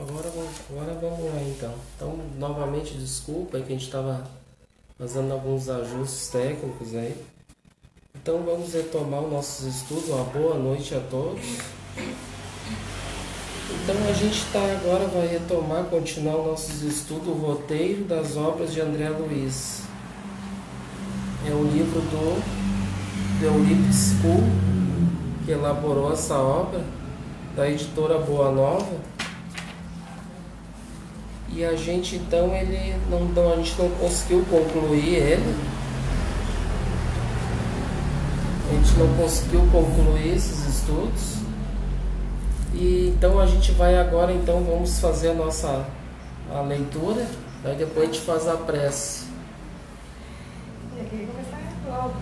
Agora vamos lá então. Então, novamente, desculpa aí que a gente estava fazendo alguns ajustes técnicos aí. Então, vamos retomar os nossos estudos. Uma boa noite a todos. Então, a gente agora vai retomar, continuar os nossos estudos, o roteiro das obras de André Luiz. É o livro do Euripides School, que elaborou essa obra, da editora Boa Nova. E a gente então a gente não conseguiu concluir ele. A gente não conseguiu concluir esses estudos. E então a gente vai agora, então vamos fazer a leitura, aí depois a gente faz a prece. Eu queria começar logo.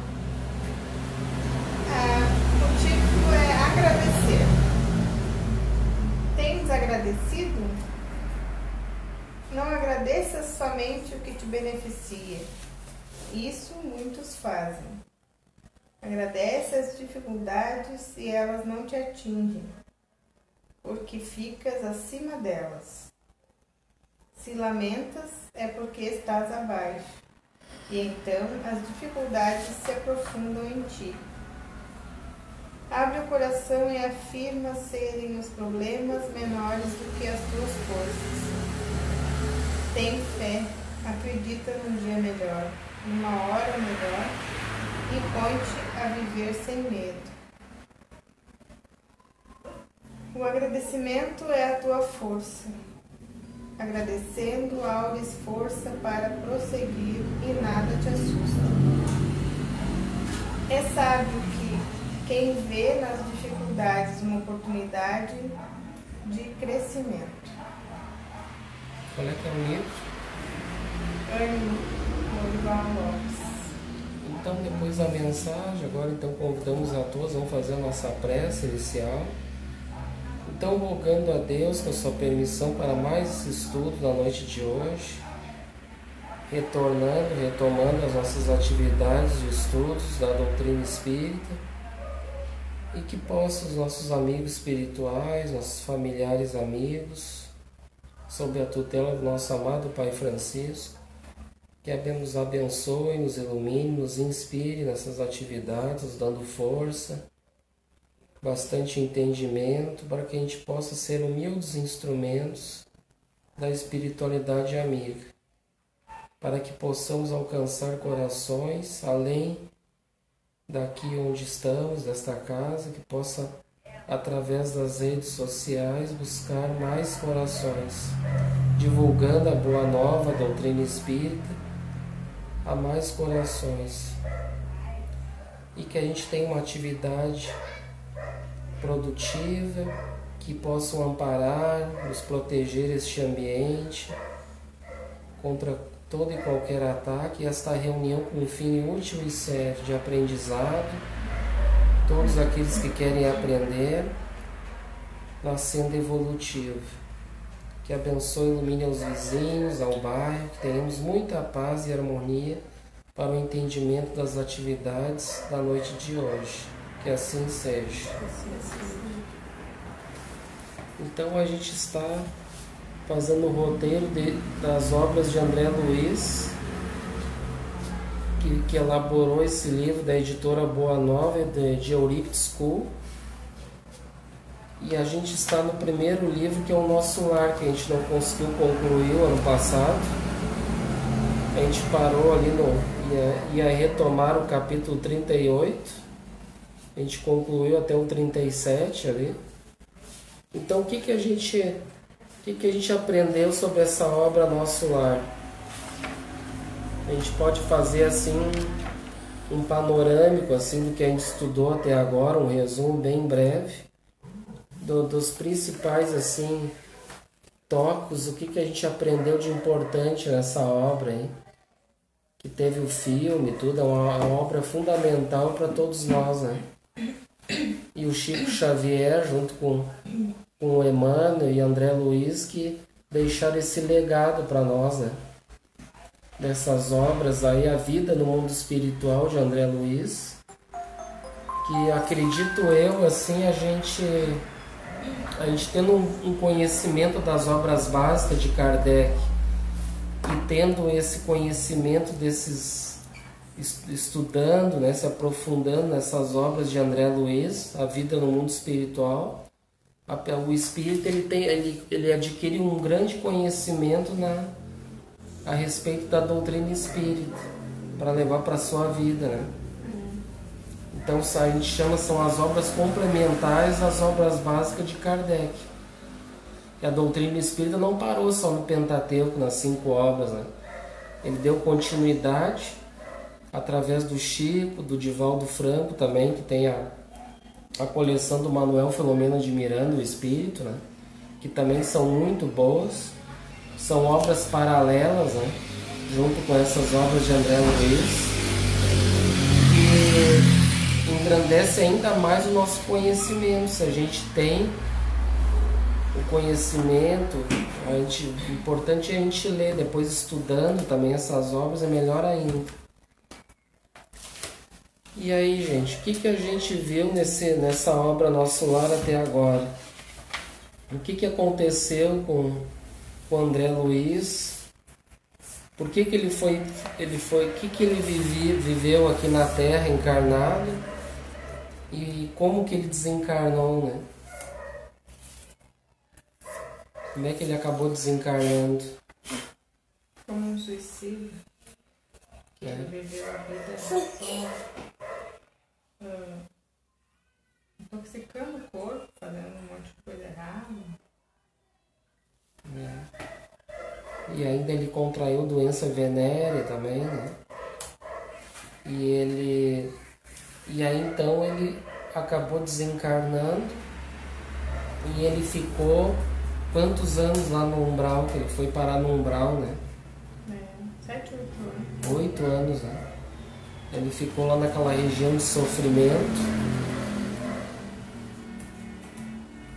O título é Agradecer. Tens agradecido? Não agradeças somente o que te beneficia. Isso muitos fazem. Agradece as dificuldades e elas não te atingem, porque ficas acima delas. Se lamentas, é porque estás abaixo, e então as dificuldades se aprofundam em ti. Abre o coração e afirma serem os problemas menores do que as tuas forças. Tem fé, acredita num dia melhor, numa hora melhor, e põe-te a viver sem medo. O agradecimento é a tua força. Agradecendo, aures força para prosseguir e nada te assusta. É sábio que quem vê nas dificuldades uma oportunidade de crescimento. Qual é que é o livro? Ânimo, Lorival Lopes. Então, depois da mensagem, agora então convidamos a todos, vamos fazer a nossa prece inicial. Então, rogando a Deus com a sua permissão para mais esse estudo da noite de hoje, retomando as nossas atividades de estudos da doutrina espírita, e que possam os nossos amigos espirituais, nossos familiares amigos, sob a tutela do nosso amado Pai Francisco, que nos abençoe, nos ilumine, nos inspire nessas atividades, nos dando força, bastante entendimento, para que a gente possa ser humildes instrumentos da espiritualidade amiga, para que possamos alcançar corações além daqui onde estamos, desta casa, que possa, através das redes sociais, buscar mais corações, divulgando a boa nova, a doutrina espírita, a mais corações, e que a gente tenha uma atividade produtiva, que possam amparar, nos proteger este ambiente contra todo e qualquer ataque, e esta reunião com um fim útil e sério de aprendizado, todos aqueles que querem aprender, nascendo evolutivo. Que abençoe e ilumine aos vizinhos, ao bairro, que tenhamos muita paz e harmonia para o entendimento das atividades da noite de hoje. Que assim seja. Então a gente está fazendo o roteiro das obras de André Luiz, que elaborou esse livro da editora Boa Nova, de Euripides School. E a gente está no primeiro livro, que é o Nosso Lar, que a gente não conseguiu concluir o ano passado. A gente parou ali, ia retomar o capítulo 38. A gente concluiu até o 37 ali. Então, o que a gente aprendeu sobre essa obra Nosso Lar? A gente pode fazer assim um panorâmico assim do que a gente estudou até agora, um resumo bem breve dos principais assim tópicos, o que a gente aprendeu de importante nessa obra aí, que teve o filme, tudo, é uma obra fundamental para todos nós, né? E o Chico Xavier, junto com o Emmanuel e André Luiz, que deixaram esse legado para nós, né? Dessas obras aí, A Vida no Mundo Espiritual, de André Luiz, que acredito eu, assim, a gente a gente tendo um conhecimento das obras básicas de Kardec e tendo esse conhecimento desses, estudando, né, se aprofundando nessas obras de André Luiz, A Vida no Mundo Espiritual, o espírito ele adquire um grande conhecimento a respeito da doutrina espírita para levar para a sua vida, né? Então a gente chama, são as obras complementares às obras básicas de Kardec. E a doutrina espírita não parou só no Pentateuco, nas 5 obras, né? Ele deu continuidade através do Chico, do Divaldo Franco também, que tem a coleção do Manuel Filomeno de Miranda, o Espírito, né? Que também são muito boas. São obras paralelas, né? Junto com essas obras de André Luiz. E engrandece ainda mais o nosso conhecimento. Se a gente tem o conhecimento, o importante é a gente ler, depois estudando também essas obras é melhor ainda. E aí, gente, o que a gente viu nessa obra Nosso Lar até agora? O que aconteceu com André Luiz? Por que ele foi, o que ele viveu aqui na Terra encarnado? E como que ele desencarnou, né? Como é que ele acabou desencarnando? Como um suicídio. Ele viveu a vida só intoxicando o corpo, fazendo um monte de coisa errada. E ainda ele contraiu doença venérea também, né? E aí então ele acabou desencarnando e ele ficou quantos anos lá no umbral, que ele foi parar no umbral, né? 7, 8 anos. 8 anos, né? Ele ficou lá naquela região de sofrimento,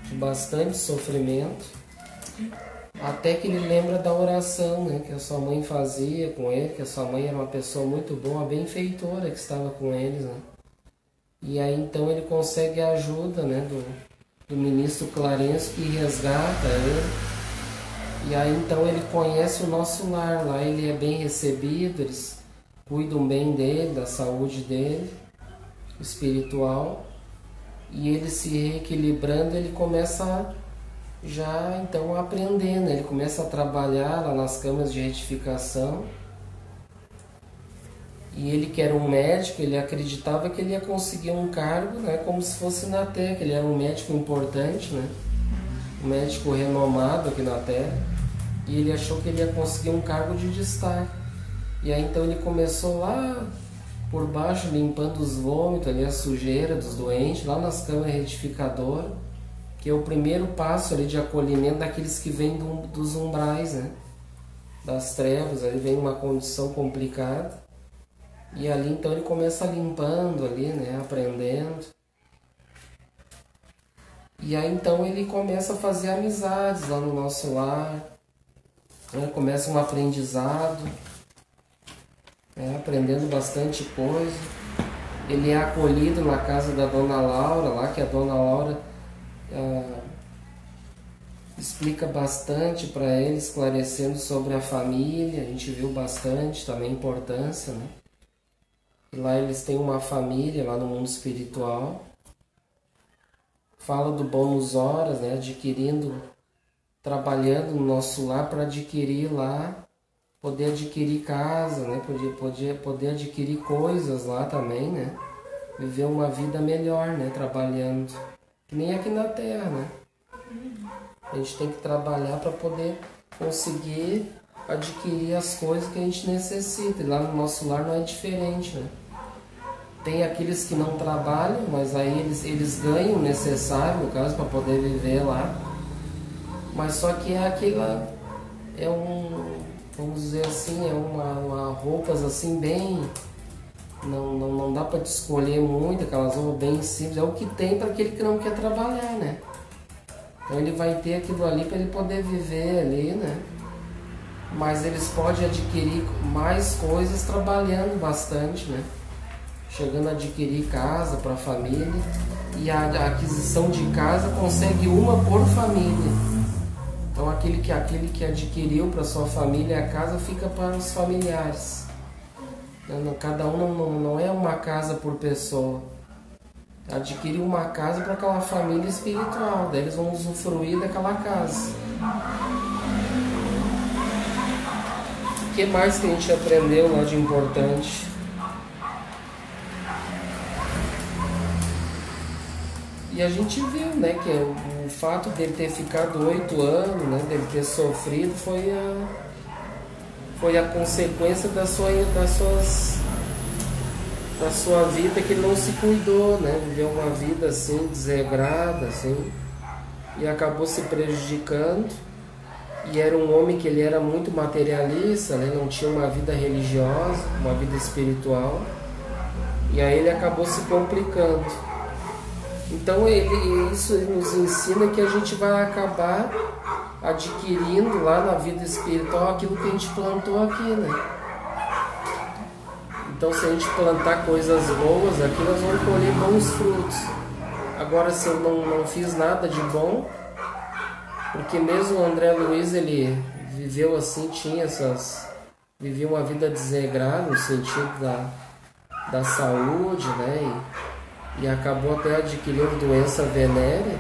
de bastante sofrimento, até que ele lembra da oração, né, que a sua mãe fazia com ele, que a sua mãe era uma pessoa muito boa, uma benfeitora que estava com eles, né? E aí então ele consegue a ajuda, né, do ministro Clarencio, que resgata ele. E aí então ele conhece o Nosso Lar, lá ele é bem recebido, eles cuidam bem dele, da saúde dele, espiritual. E ele se reequilibrando, ele começa já então a aprender, né? Ele começa a trabalhar lá nas câmaras de retificação. E ele, que era um médico, ele acreditava que ele ia conseguir um cargo, né, como se fosse na Terra, que ele era um médico importante, né? Um médico renomado aqui na Terra. E ele achou que ele ia conseguir um cargo de destaque. E aí então ele começou lá por baixo, limpando os vômitos, ali, a sujeira dos doentes, lá nas câmaras retificadoras, que é o primeiro passo ali de acolhimento daqueles que vêm dos umbrais, né? Das trevas, ali vem uma condição complicada. E ali então ele começa limpando ali, né? Aprendendo. E aí então ele começa a fazer amizades lá no Nosso Lar, né? Começa um aprendizado, né? Aprendendo bastante coisa. Ele é acolhido na casa da Dona Laura, lá que a Dona Laura explica bastante para ele, esclarecendo sobre a família. A gente viu bastante também a importância, né? E lá eles têm uma família lá no mundo espiritual. Fala do bônus horas, né? Trabalhando no Nosso Lar para adquirir lá, poder adquirir casa, né? Poder adquirir coisas lá também, né? Viver uma vida melhor, né? Trabalhando. Que nem aqui na Terra, né? A gente tem que trabalhar para poder conseguir adquirir as coisas que a gente necessita. E lá no Nosso Lar não é diferente, né? Tem aqueles que não trabalham, mas aí eles ganham o necessário, no caso, para poder viver lá. Mas só que vamos dizer assim, uma roupas assim bem... Não dá para te escolher muito, aquelas roupas bem simples. É o que tem para aquele que não quer trabalhar, né? Então ele vai ter aquilo ali para ele poder viver ali, né? Mas eles podem adquirir mais coisas trabalhando bastante, né? Chegando a adquirir casa para a família. e a aquisição de casa consegue uma por família. Então aquele que adquiriu para sua família a casa fica para os familiares. Cada um não é uma casa por pessoa. Adquiriu uma casa para aquela família espiritual, daí eles vão usufruir daquela casa. O que mais que a gente aprendeu lá de importante? E a gente viu, né, que o fato dele ter ficado 8 anos, né, dele ter sofrido, foi a consequência da sua vida, que ele não se cuidou, né, viveu uma vida assim, desregrada, assim, e acabou se prejudicando. E era um homem que ele era muito materialista, né, não tinha uma vida religiosa, uma vida espiritual, e aí ele acabou se complicando. Então isso nos ensina que a gente vai acabar adquirindo lá na vida espiritual aquilo que a gente plantou aqui, né? Então se a gente plantar coisas boas aqui, nós vamos colher bons frutos. Agora se eu não fiz nada de bom, porque mesmo o André Luiz, ele viveu assim, vivia uma vida desregrada no sentido da saúde, né? E acabou até adquirindo doença venérea.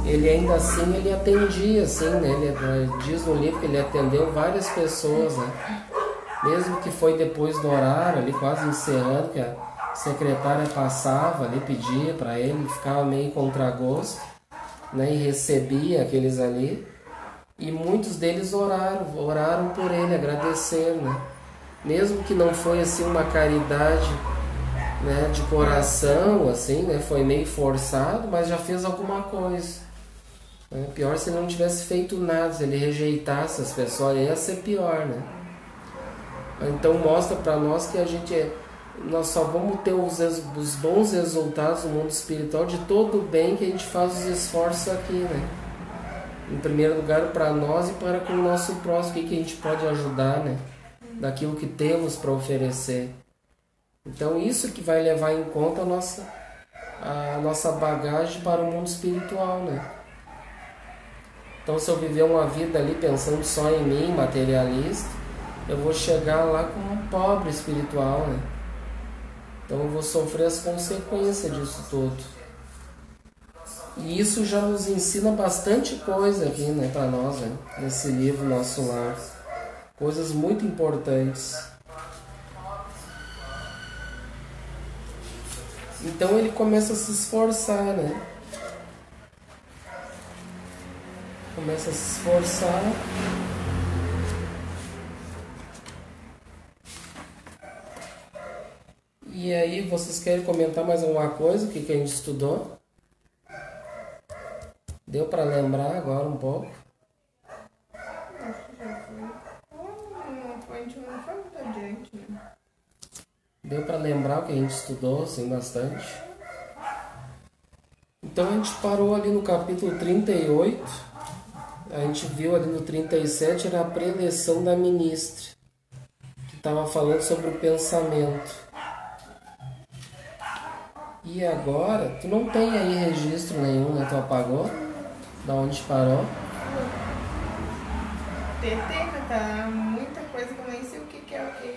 Ele ainda assim, ele atendia assim, né? Ele diz no livro que ele atendeu várias pessoas, né? Mesmo que foi depois do horário, ali quase encerrando, que a secretária passava ali, pedia para ele, ficava meio contragosto, né? E recebia aqueles ali. E muitos deles oraram por ele, agradeceram, né? Mesmo que não foi assim uma caridade, né, de coração, assim, né, foi meio forçado, mas já fez alguma coisa. Né? Pior se ele não tivesse feito nada, se ele rejeitasse as pessoas, ia ser pior, né? Então mostra para nós que nós só vamos ter os bons resultados no mundo espiritual de todo o bem que a gente faz os esforços aqui, né? Em primeiro lugar para nós e para com o nosso próximo, o que a gente pode ajudar, né? Daquilo que temos para oferecer. Então isso que vai levar em conta a nossa bagagem para o mundo espiritual, né? Então se eu viver uma vida ali pensando só em mim, materialista, eu vou chegar lá como um pobre espiritual, né? Então eu vou sofrer as consequências disso tudo. E isso já nos ensina bastante coisa aqui, né, para nós, né? Nesse livro Nosso Lar. Coisas muito importantes. Então ele começa a se esforçar, né? Começa a se esforçar. E aí, vocês querem comentar mais alguma coisa? O que a gente estudou? Deu para lembrar agora um pouco? Deu para lembrar o que a gente estudou, assim, bastante. Então a gente parou ali no capítulo 38. A gente viu ali no 37, era a preleção da ministra, que estava falando sobre o pensamento. E agora, tu não tem aí registro nenhum, né? Tu apagou? Da onde parou? Tá muita coisa que eu nem sei o que é o que.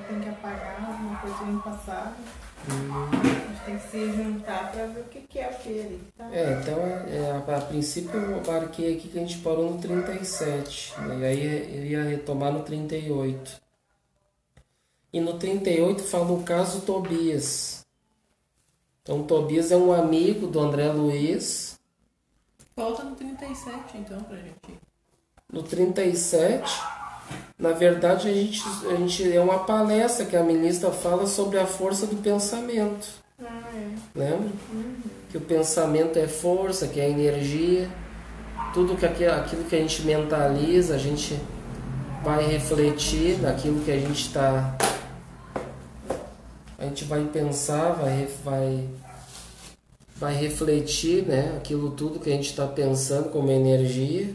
Tem que apagar alguma coisa do ano passado. A gente tem que se juntar para ver o que é o que ali. Tá? Então a princípio eu marquei aqui que a gente parou no 37. Né? E aí eu ia retomar no 38. E no 38 fala o caso Tobias. Então Tobias é um amigo do André Luiz. Volta no 37 então pra gente. No 37, na verdade, a gente é uma palestra que a ministra fala sobre a força do pensamento. Lembra? Que o pensamento é força, que é energia. Tudo aquilo que a gente mentaliza, a gente vai refletir naquilo que a gente está... A gente vai pensar, vai refletir, né? Aquilo tudo que a gente está pensando como energia.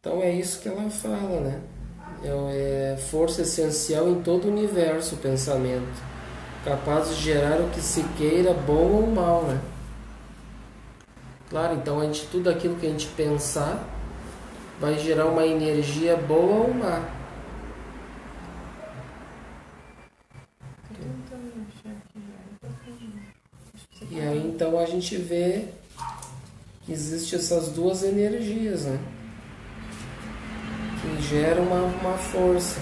Então é isso que ela fala, né? É força essencial em todo o universo, o pensamento. capaz de gerar o que se queira, bom ou mal, né? Claro, então tudo aquilo que a gente pensar vai gerar uma energia boa ou má. E aí então a gente vê que existem essas duas energias, né? Que geram uma força.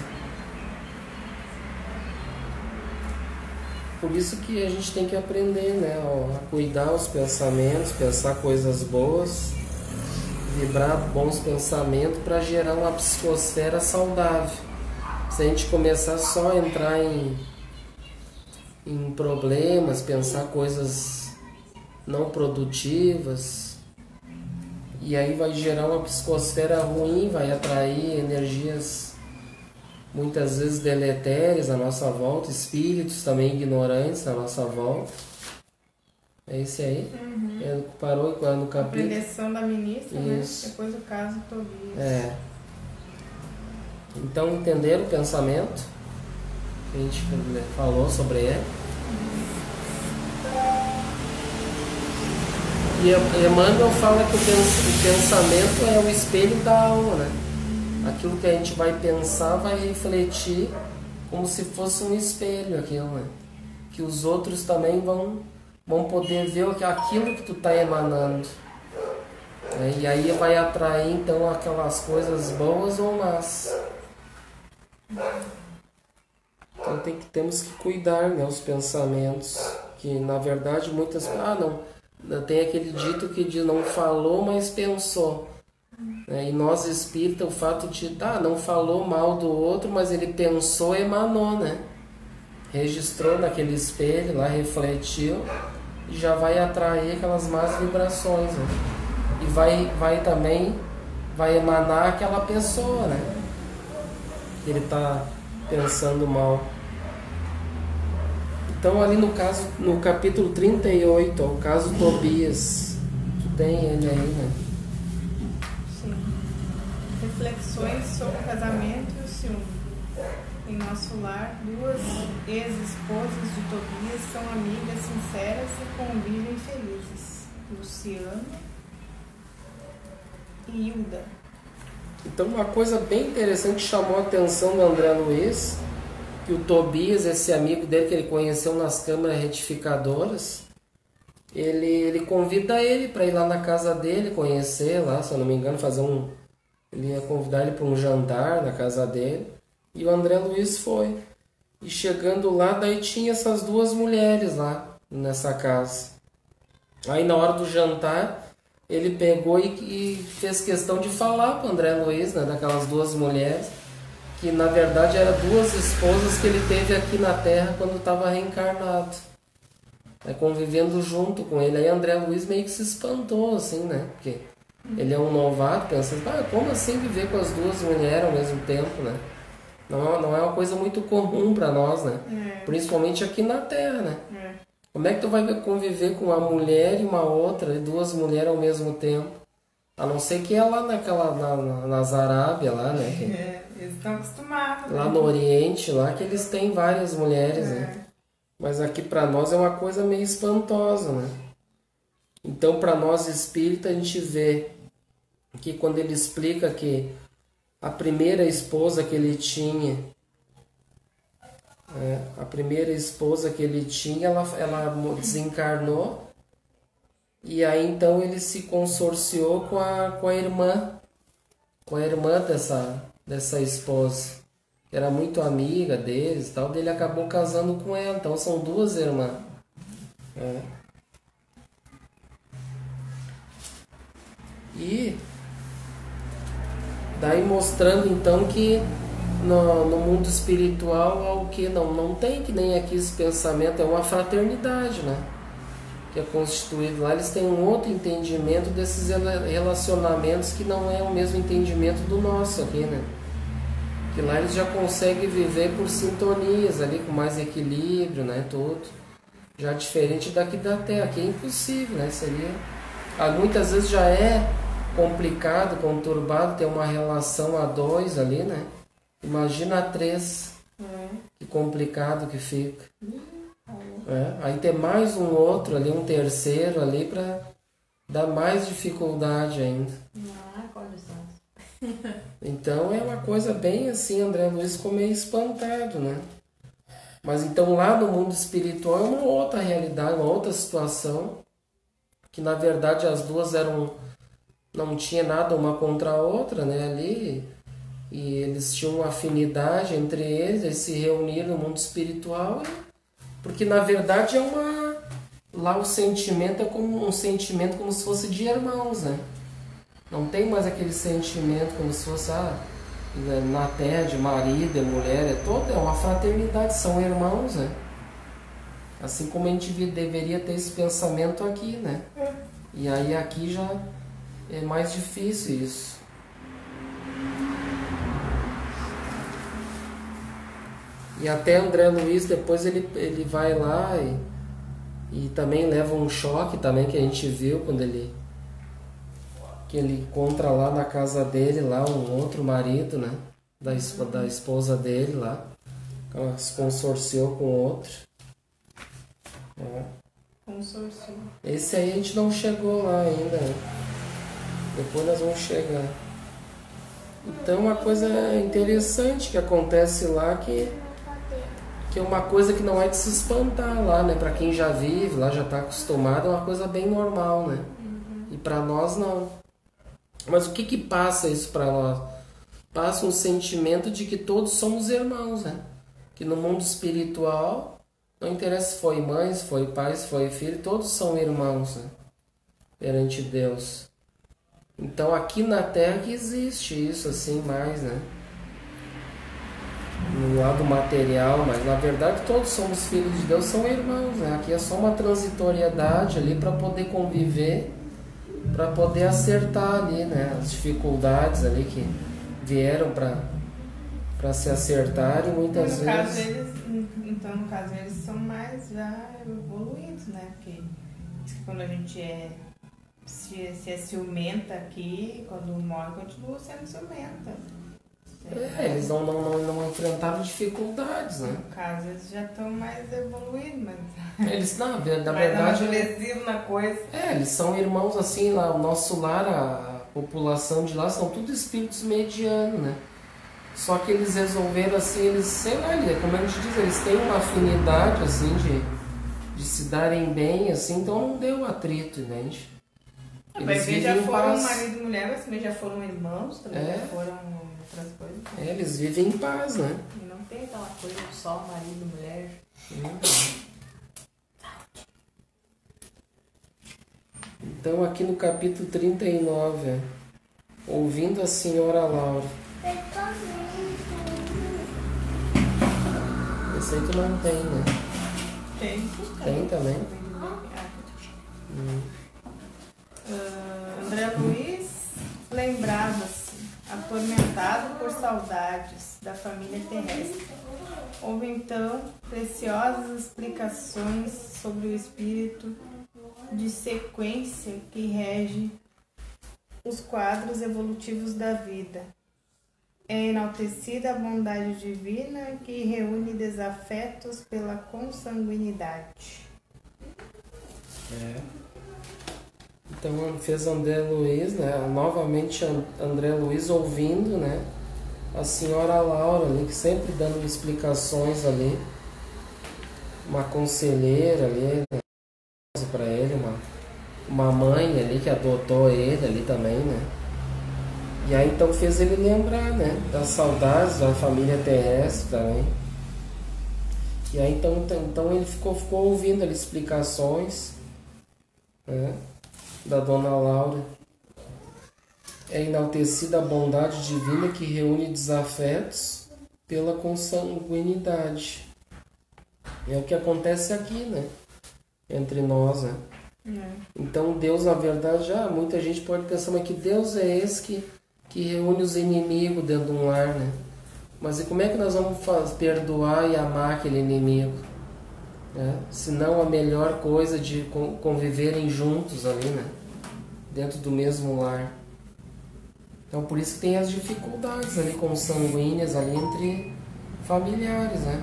Por isso que a gente tem que aprender, né? A cuidar os pensamentos, pensar coisas boas, vibrar bons pensamentos para gerar uma psicosfera saudável. Se a gente começar só a entrar em problemas, pensar coisas não produtivas, e aí vai gerar uma psicosfera ruim, vai atrair energias muitas vezes deletérias à nossa volta, espíritos também ignorantes à nossa volta. É esse aí? Parou no capítulo. A preleção da ministra, isso, né? Depois do caso Tobias. É. Então, entender o pensamento, que a gente falou sobre ele. E Emmanuel fala que o pensamento é o espelho da alma, né? Aquilo que a gente vai pensar vai refletir como se fosse um espelho aquilo, né? Que os outros também vão poder ver aquilo que tu está emanando, né? E aí vai atrair então aquelas coisas boas ou más. Então temos que cuidar, né, os pensamentos, que na verdade muitas... tem aquele dito que diz, não falou, mas pensou. E nós espírita, o fato de, não falou mal do outro, mas ele pensou e emanou, né? Registrou naquele espelho lá, refletiu, e já vai atrair aquelas más vibrações, né? E vai também emanar aquela pessoa, né? Que ele está pensando mal. Então ali no capítulo 38, o caso Tobias, que tem ele aí, né? Reflexões sobre o casamento e o ciúme. Em nosso lar, duas ex-esposas de Tobias são amigas sinceras e convivem felizes. Luciana e Hilda. Então uma coisa bem interessante que chamou a atenção do André Luiz, que o Tobias, esse amigo dele que ele conheceu nas câmaras retificadoras, ele convida ele para ir lá na casa dele, conhecer lá, se eu não me engano, ele ia convidar ele para um jantar na casa dele, e o André Luiz foi. E chegando lá, daí tinha essas duas mulheres lá nessa casa. Aí na hora do jantar, ele pegou e fez questão de falar para o André Luiz, né, daquelas duas mulheres, que na verdade eram duas esposas que ele teve aqui na Terra quando estava reencarnado, convivendo junto com ele. Aí André Luiz meio que se espantou, assim, né? Porque ele é um novato, pensando, como assim viver com as duas mulheres ao mesmo tempo, né? Não é uma coisa muito comum para nós, né? Principalmente aqui na Terra, né? Como é que tu vai conviver com uma mulher e uma outra, e duas mulheres ao mesmo tempo? A não ser que é lá nas Arábia, lá, né? Eles estão acostumados. Lá no Oriente, lá que eles têm várias mulheres, né? Mas aqui para nós é uma coisa meio espantosa, né? Então, para nós espírita, a gente vê que quando ele explica que a primeira esposa que ele tinha, ela desencarnou, e aí então ele se consorciou com a irmã dessa esposa, que era muito amiga deles e tal, daí ele acabou casando com ela. Então são duas irmãs. E daí mostrando então que no mundo espiritual o que não tem, que nem aqui esse pensamento, é uma fraternidade, né? Que é constituído lá, eles têm um outro entendimento desses relacionamentos que não é o mesmo entendimento do nosso aqui, né? Que lá eles já conseguem viver por sintonias ali, com mais equilíbrio, né? Tudo. Já diferente daqui da Terra, aqui é impossível, né? Muitas vezes já é complicado, conturbado ter uma relação a dois ali, né? Imagina a três. Que complicado que fica. Aí tem mais um outro ali, um terceiro ali para dar mais dificuldade ainda. Então é uma coisa bem assim, André Luiz ficou meio espantado, né? Mas então lá no mundo espiritual é uma outra realidade, uma outra situação, que na verdade as duas não tinha nada uma contra a outra, né, ali, e eles tinham uma afinidade entre eles se reuniram no mundo espiritual, porque na verdade lá o sentimento é como um sentimento como se fosse de irmãos, né? Não tem mais aquele sentimento como se fosse na terra de marido e mulher, é uma fraternidade, são irmãos, né? Assim como a gente deveria ter esse pensamento aqui, né? E aí aqui já é mais difícil isso. E até André Luiz depois ele vai lá e também leva um choque também que a gente viu quando ele encontra lá na casa dele lá um outro marido, né? Da esposa dele lá. Ela se consorciou com outro. Consorciou. Esse aí a gente não chegou lá ainda, né? Depois nós vamos chegar. Então uma coisa interessante que acontece lá que é uma coisa que não é de se espantar lá, né? Para quem já vive lá, já está acostumado, é uma coisa bem normal, né? E para nós não. Mas o que passa isso para nós? Passa um sentimento de que todos somos irmãos, né? Que no mundo espiritual, não interessa se foi mãe, se foi pai, se foi filho, todos são irmãos, né? Perante Deus. Então aqui na Terra que existe isso assim mais, né? No lado material, mas na verdade todos somos filhos de Deus, são irmãos, né? Aqui é só uma transitoriedade ali para poder conviver, para poder acertar ali, né? As dificuldades ali que vieram para se acertar e muitas vezes... No caso eles são mais já evoluídos, né? Porque quando a gente se é ciumenta aqui, quando morre continua sendo ciumenta. Eles não enfrentaram dificuldades, né? No caso, eles já estão mais evoluídos, mas... Eles, na verdade... Mais na coisa. Eles são irmãos, assim, lá, o nosso lar, a população de lá, são tudo espíritos medianos, né? Só que eles resolveram, assim, eles, sei lá, como a gente diz, eles têm uma afinidade, assim, de se darem bem, assim, então não deu atrito, né, gente? Eles já foram marido e mulher, mas também já foram irmãos, também já foram outras coisas. Eles vivem em paz, né? E não tem aquela coisa de só marido e mulher. Então aqui no capítulo 39, ouvindo a senhora Laura. Esse aí tu não tem, né? Tem também? André Luiz lembrava-se, atormentado por saudades da família terrestre. Houve então preciosas explicações sobre o espírito de sequência que rege os quadros evolutivos da vida. É enaltecida a bondade divina que reúne desafetos pela consanguinidade. Então fez André Luiz, né? Novamente André Luiz ouvindo, né? A senhora Laura ali, que sempre dando explicações ali, uma conselheira ali, né? Para ele, uma mãe ali que adotou ele ali também, né? E aí então fez ele lembrar, né? Das saudades da família terrestre também. E aí então ele ficou ouvindo ali explicações, né? Da dona Laura. É enaltecida a bondade divina que reúne desafetos pela consanguinidade. É o que acontece aqui, né? Entre nós, né? Então Deus, na verdade, muita gente pode pensar, mas que Deus é esse que reúne os inimigos dentro de um lar, né? Mas e como é que nós vamos perdoar e amar aquele inimigo? Né? Se não a melhor coisa de conviverem juntos ali, né? Dentro do mesmo lar. Então por isso que tem as dificuldades ali consanguíneas ali entre familiares, né?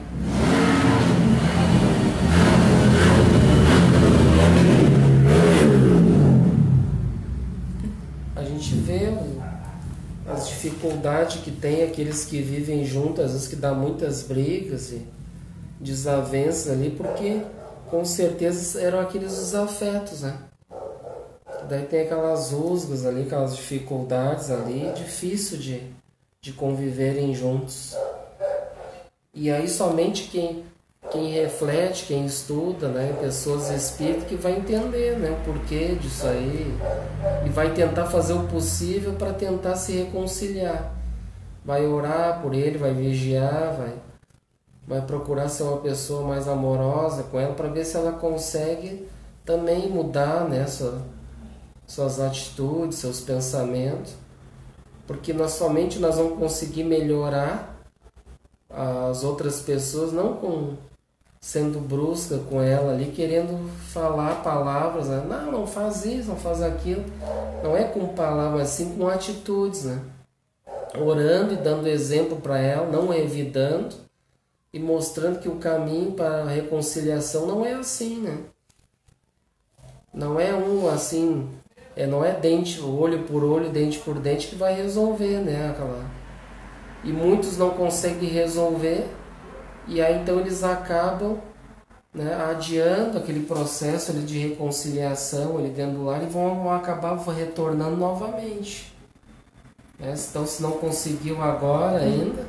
gente vê as dificuldades que tem aqueles que vivem juntos, às vezes que dá muitas brigas e desavenças ali, porque com certeza eram aqueles desafetos, né? Daí tem aquelas rusgas ali, aquelas dificuldades ali, difícil de conviverem juntos. E aí somente quem reflete, quem estuda, né, pessoas espíritas, que vai entender, né, o porquê disso aí e vai tentar fazer o possível para tentar se reconciliar. Vai orar por ele, vai vigiar, vai procurar ser uma pessoa mais amorosa com ela para ver se ela consegue também mudar, né, suas atitudes, seus pensamentos, porque nós vamos conseguir melhorar as outras pessoas, não sendo brusca com ela ali, querendo falar palavras, né? Não faz isso, não faz aquilo. Não é com palavras, assim com atitudes, né? Orando e dando exemplo para ela, não evitando e mostrando que o caminho para a reconciliação não é assim, né? Não é assim, não é dente, olho por olho, dente por dente que vai resolver, né? E muitos não conseguem resolver, e aí então eles acabam, né, adiando aquele processo ali de reconciliação ali dentro do lar e vão acabar retornando novamente. Então, se não conseguiu agora ainda,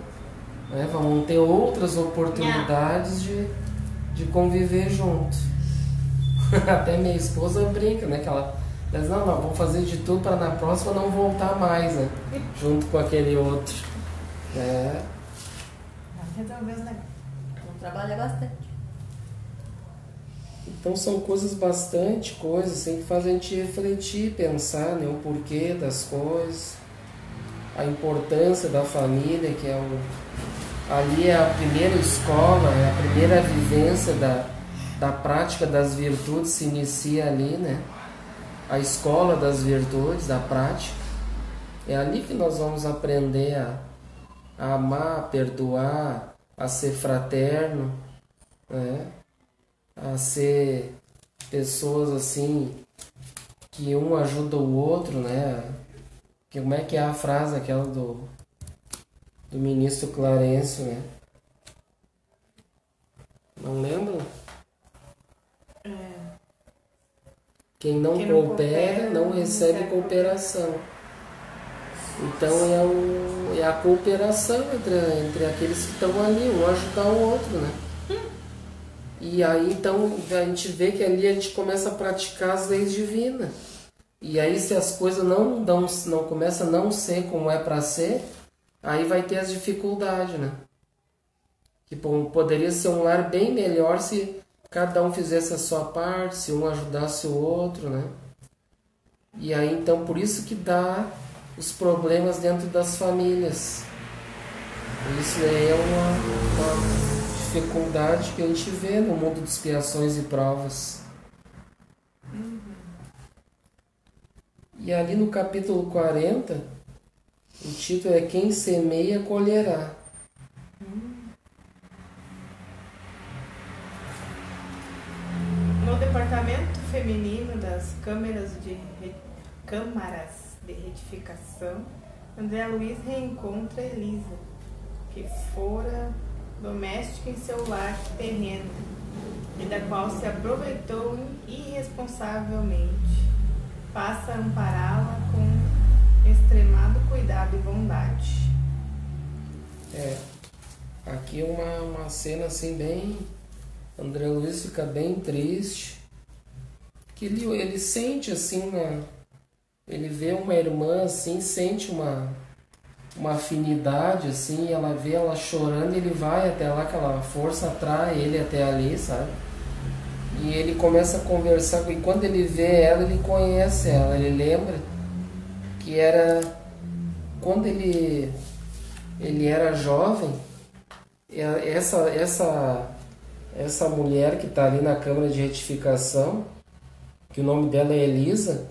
né, vão ter outras oportunidades de conviver junto. Até minha esposa brinca, né, que ela diz, não, vamos fazer de tudo para na próxima não voltar mais, né, junto com aquele outro. Resolver os negócios. Vamos trabalhar bastante. Então são bastante coisas assim, que fazem a gente refletir, pensar, né, o porquê das coisas, a importância da família, que ali é a primeira escola, é a primeira vivência da prática das virtudes, se inicia ali, né? A escola das virtudes, da prática. É ali que nós vamos aprender a amar, a perdoar, a ser fraterno, né? A ser pessoas assim que um ajuda o outro, né? Como é que é a frase aquela do ministro Clarencio, né? Não lembro? Quem não coopera não recebe cooperação. Então é a cooperação entre aqueles que estão ali, um ajudar o outro, né? E aí então a gente vê que ali a gente começa a praticar as leis divinas. E aí se as coisas não começam a não ser como é para ser, aí vai ter as dificuldades, né? Que poderia ser um lar bem melhor se cada um fizesse a sua parte, se um ajudasse o outro, né? E aí então por isso que dá os problemas dentro das famílias. Isso é uma dificuldade que a gente vê no mundo de expiações e provas. E ali no capítulo 40, o título é Quem semeia, colherá. No departamento feminino das câmaras de retificação, André Luiz reencontra Elisa, que fora doméstica em seu lar terreno e da qual se aproveitou irresponsavelmente. Passa a ampará-la com extremado cuidado e bondade. Aqui uma cena assim bem... André Luiz fica bem triste, que ele sente assim, ele vê uma irmã assim, sente uma afinidade assim, ela vê ela chorando, ele vai até lá, aquela força atrai ele até ali, sabe? E ele começa a conversar, e quando ele vê ela, ele conhece ela, ele lembra que era quando ele era jovem, essa mulher que está ali na Câmara de Retificação, que o nome dela é Elisa,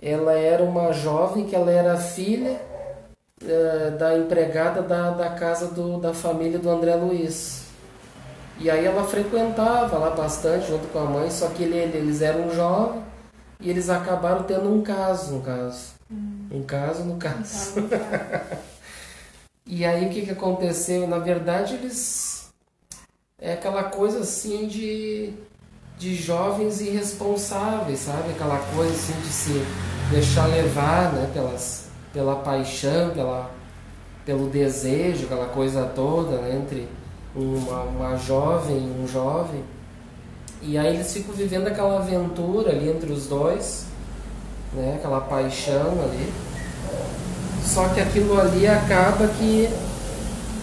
ela era uma jovem que ela era filha da empregada da casa da família do André Luiz. E aí ela frequentava lá bastante junto com a mãe, só que eles eram jovens, e eles acabaram tendo um caso, no caso. Um caso no caso. E aí o que aconteceu? Na verdade eles... É aquela coisa assim de jovens irresponsáveis, sabe? Aquela coisa assim de se deixar levar, né? Pela paixão, pelo desejo, aquela coisa toda, né? Entre uma jovem e um jovem. E aí eles ficam vivendo aquela aventura ali entre os dois, né? Aquela paixão ali. Só que aquilo ali acaba que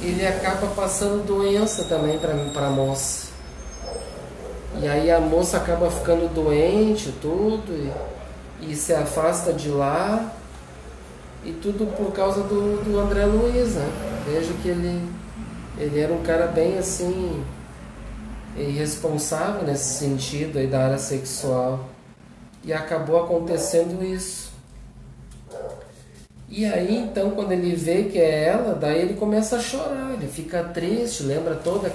ele acaba passando doença também para a moça. E aí a moça acaba ficando doente, tudo, e se afasta de lá. E tudo por causa do André Luiz, né? Vejo que ele era um cara bem assim, irresponsável nesse sentido aí da área sexual. E acabou acontecendo isso. E aí então quando ele vê que é ela, daí ele começa a chorar, ele fica triste, lembra toda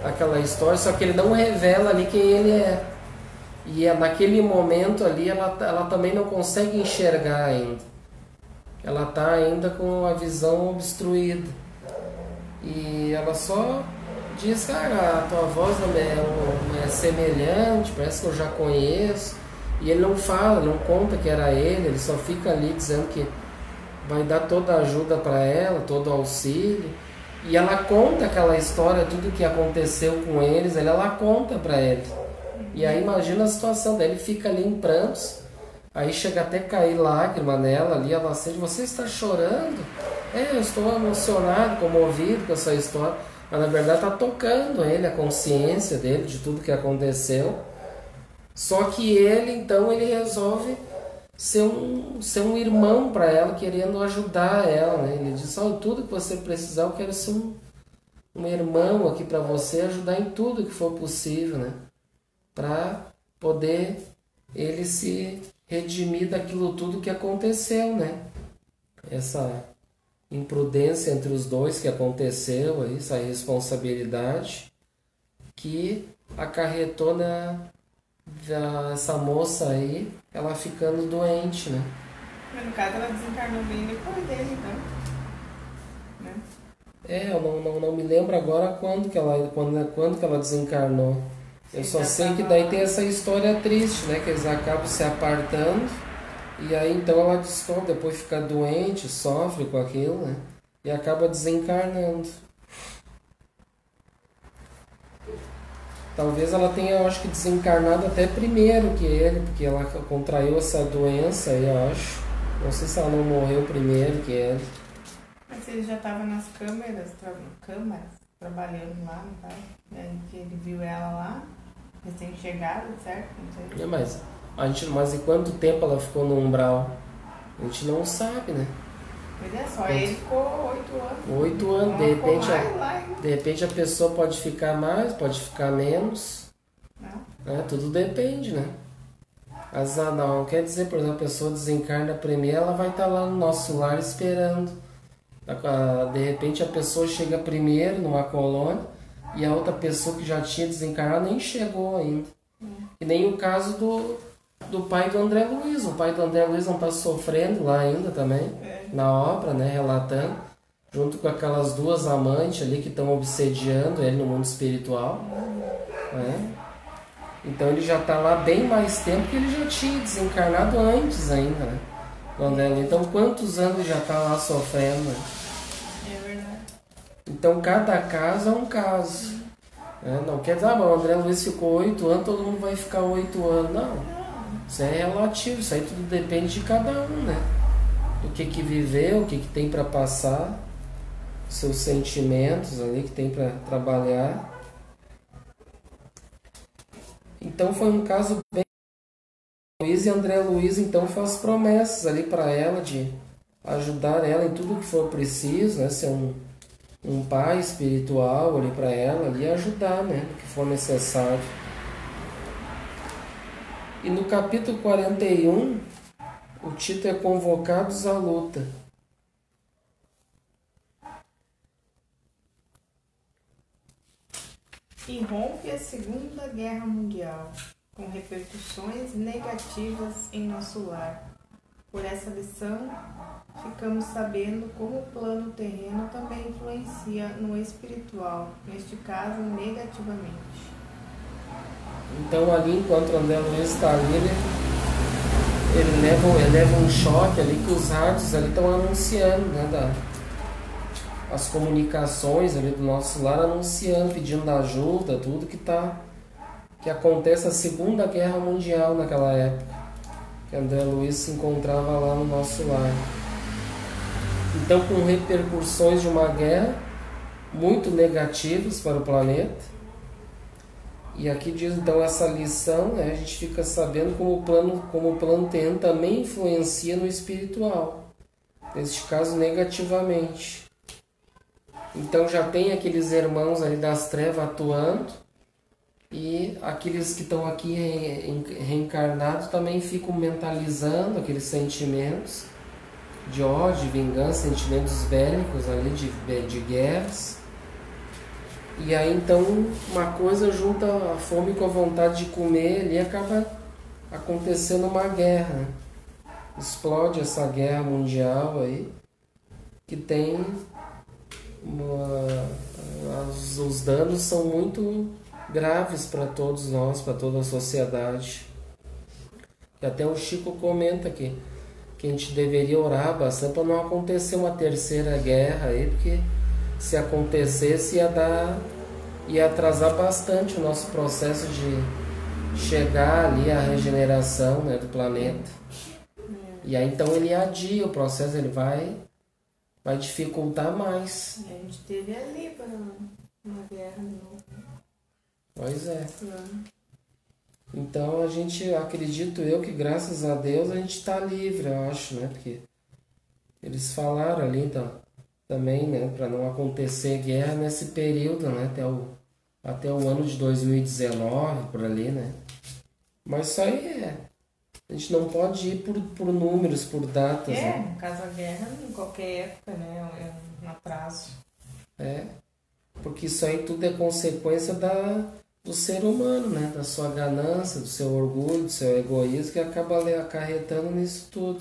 aquela história, só que ele não revela ali quem ele é. E naquele momento ali ela também não consegue enxergar ainda. Ela está ainda com a visão obstruída. E ela só diz, cara, a tua voz não é semelhante, parece que eu já conheço. E ele não fala, não conta que era ele só fica ali dizendo que vai dar toda a ajuda para ela, todo o auxílio. E ela conta aquela história, tudo que aconteceu com eles, ela conta para ele. E aí imagina a situação dele, fica ali em prantos. Aí chega até cair lágrima nela ali, ela sente, você está chorando? Eu estou emocionado, comovido com essa história. Mas na verdade está tocando ele, a consciência dele, de tudo que aconteceu. Só que ele, então, ele resolve ser um irmão para ela, querendo ajudar ela, né? Ele diz, tudo que você precisar, eu quero ser um irmão aqui para você, ajudar em tudo que for possível, né? Para poder ele se redimir daquilo tudo que aconteceu, né? Essa imprudência entre os dois que aconteceu, aí, essa irresponsabilidade que acarretou essa moça aí, ela ficando doente, né? Mas no caso ela desencarnou bem depois dele, então. Né? Eu não me lembro agora quando que ela desencarnou. Eu só sei que daí tem essa história triste, né? Que eles acabam se apartando e aí então ela descobre, depois fica doente, sofre com aquilo, né? E acaba desencarnando. Talvez ela tenha, eu acho que desencarnado até primeiro que ele, porque ela contraiu essa doença aí, eu acho. Não sei se ela não morreu primeiro que ele. Mas ele já estava nas câmaras trabalhando lá, não tá? Que ele viu ela lá, recém-chegada, certo? Não sei. Mas em quanto tempo ela ficou no umbral? A gente não sabe, né? Pois é, só ele ficou 8 anos. 8 anos, de repente a pessoa pode ficar mais, pode ficar menos. Né? Tudo depende, né? Mas não quer dizer, por exemplo, a pessoa desencarna primeiro, ela vai estar lá no nosso lar esperando. De repente a pessoa chega primeiro numa colônia e a outra pessoa que já tinha desencarnado nem chegou ainda. E nem o caso do pai do André Luiz. O pai do André Luiz não está sofrendo lá ainda também, na obra, né, relatando, junto com aquelas duas amantes ali que estão obsediando ele no mundo espiritual. Né? Então ele já está lá bem mais tempo que ele já tinha desencarnado antes ainda, né? Então quantos anos já está lá sofrendo? Né? É verdade. Então cada caso é um caso. Não quer dizer, mas o André Luiz ficou 8 anos, todo mundo vai ficar 8 anos. Não, isso é relativo, isso aí tudo depende de cada um, né? Do que viveu, o que tem para passar, seus sentimentos ali que tem para trabalhar. Então foi um caso bem... Luiz e André Luiz então faz promessas ali para ela de ajudar ela em tudo que for preciso, né? Ser um pai espiritual ali para ela ali, ajudar, né? No que for necessário. E no capítulo 41, o título é Convocados à Luta. Irrompe a Segunda Guerra Mundial. com repercussões negativas em nosso lar. Por essa lição, ficamos sabendo como o plano terreno também influencia no espiritual, neste caso negativamente. Então ali, enquanto o André Luiz está ali, ele leva um choque ali que os rádios ali estão anunciando, né, as comunicações ali do nosso lar anunciando, pedindo ajuda, tudo que acontece a Segunda Guerra Mundial naquela época, que André Luiz se encontrava lá no nosso lar. Então, com repercussões de uma guerra muito negativas para o planeta. E aqui diz então essa lição, né, a gente fica sabendo como o plano terreno também influencia no espiritual, neste caso negativamente. Então já tem aqueles irmãos ali das trevas atuando, e aqueles que estão aqui reencarnados também ficam mentalizando aqueles sentimentos de ódio, de vingança, sentimentos bélicos ali, de guerras. E aí então uma coisa junta a fome com a vontade de comer, ali acaba acontecendo uma guerra. Explode essa guerra mundial aí, que tem os danos são muito graves para todos nós, para toda a sociedade. E até o Chico comenta que a gente deveria orar bastante para não acontecer uma terceira guerra aí, porque se acontecesse ia atrasar bastante o nosso processo de chegar ali à regeneração, né, do planeta. E aí então ele adia o processo, ele vai dificultar mais. E a gente teve ali para uma guerra de novo. Pois é. Então a gente, acredito eu que graças a Deus a gente está livre, eu acho, né? Porque eles falaram ali então, também, né? Para não acontecer guerra nesse período, né? Até o ano de 2019, por ali, né? Mas isso aí a gente não pode ir por números, por datas. Né? No caso da guerra, em qualquer época, né? É um atraso. Porque isso aí tudo é consequência do ser humano, né? Da sua ganância, do seu orgulho, do seu egoísmo, que acaba acarretando nisso tudo.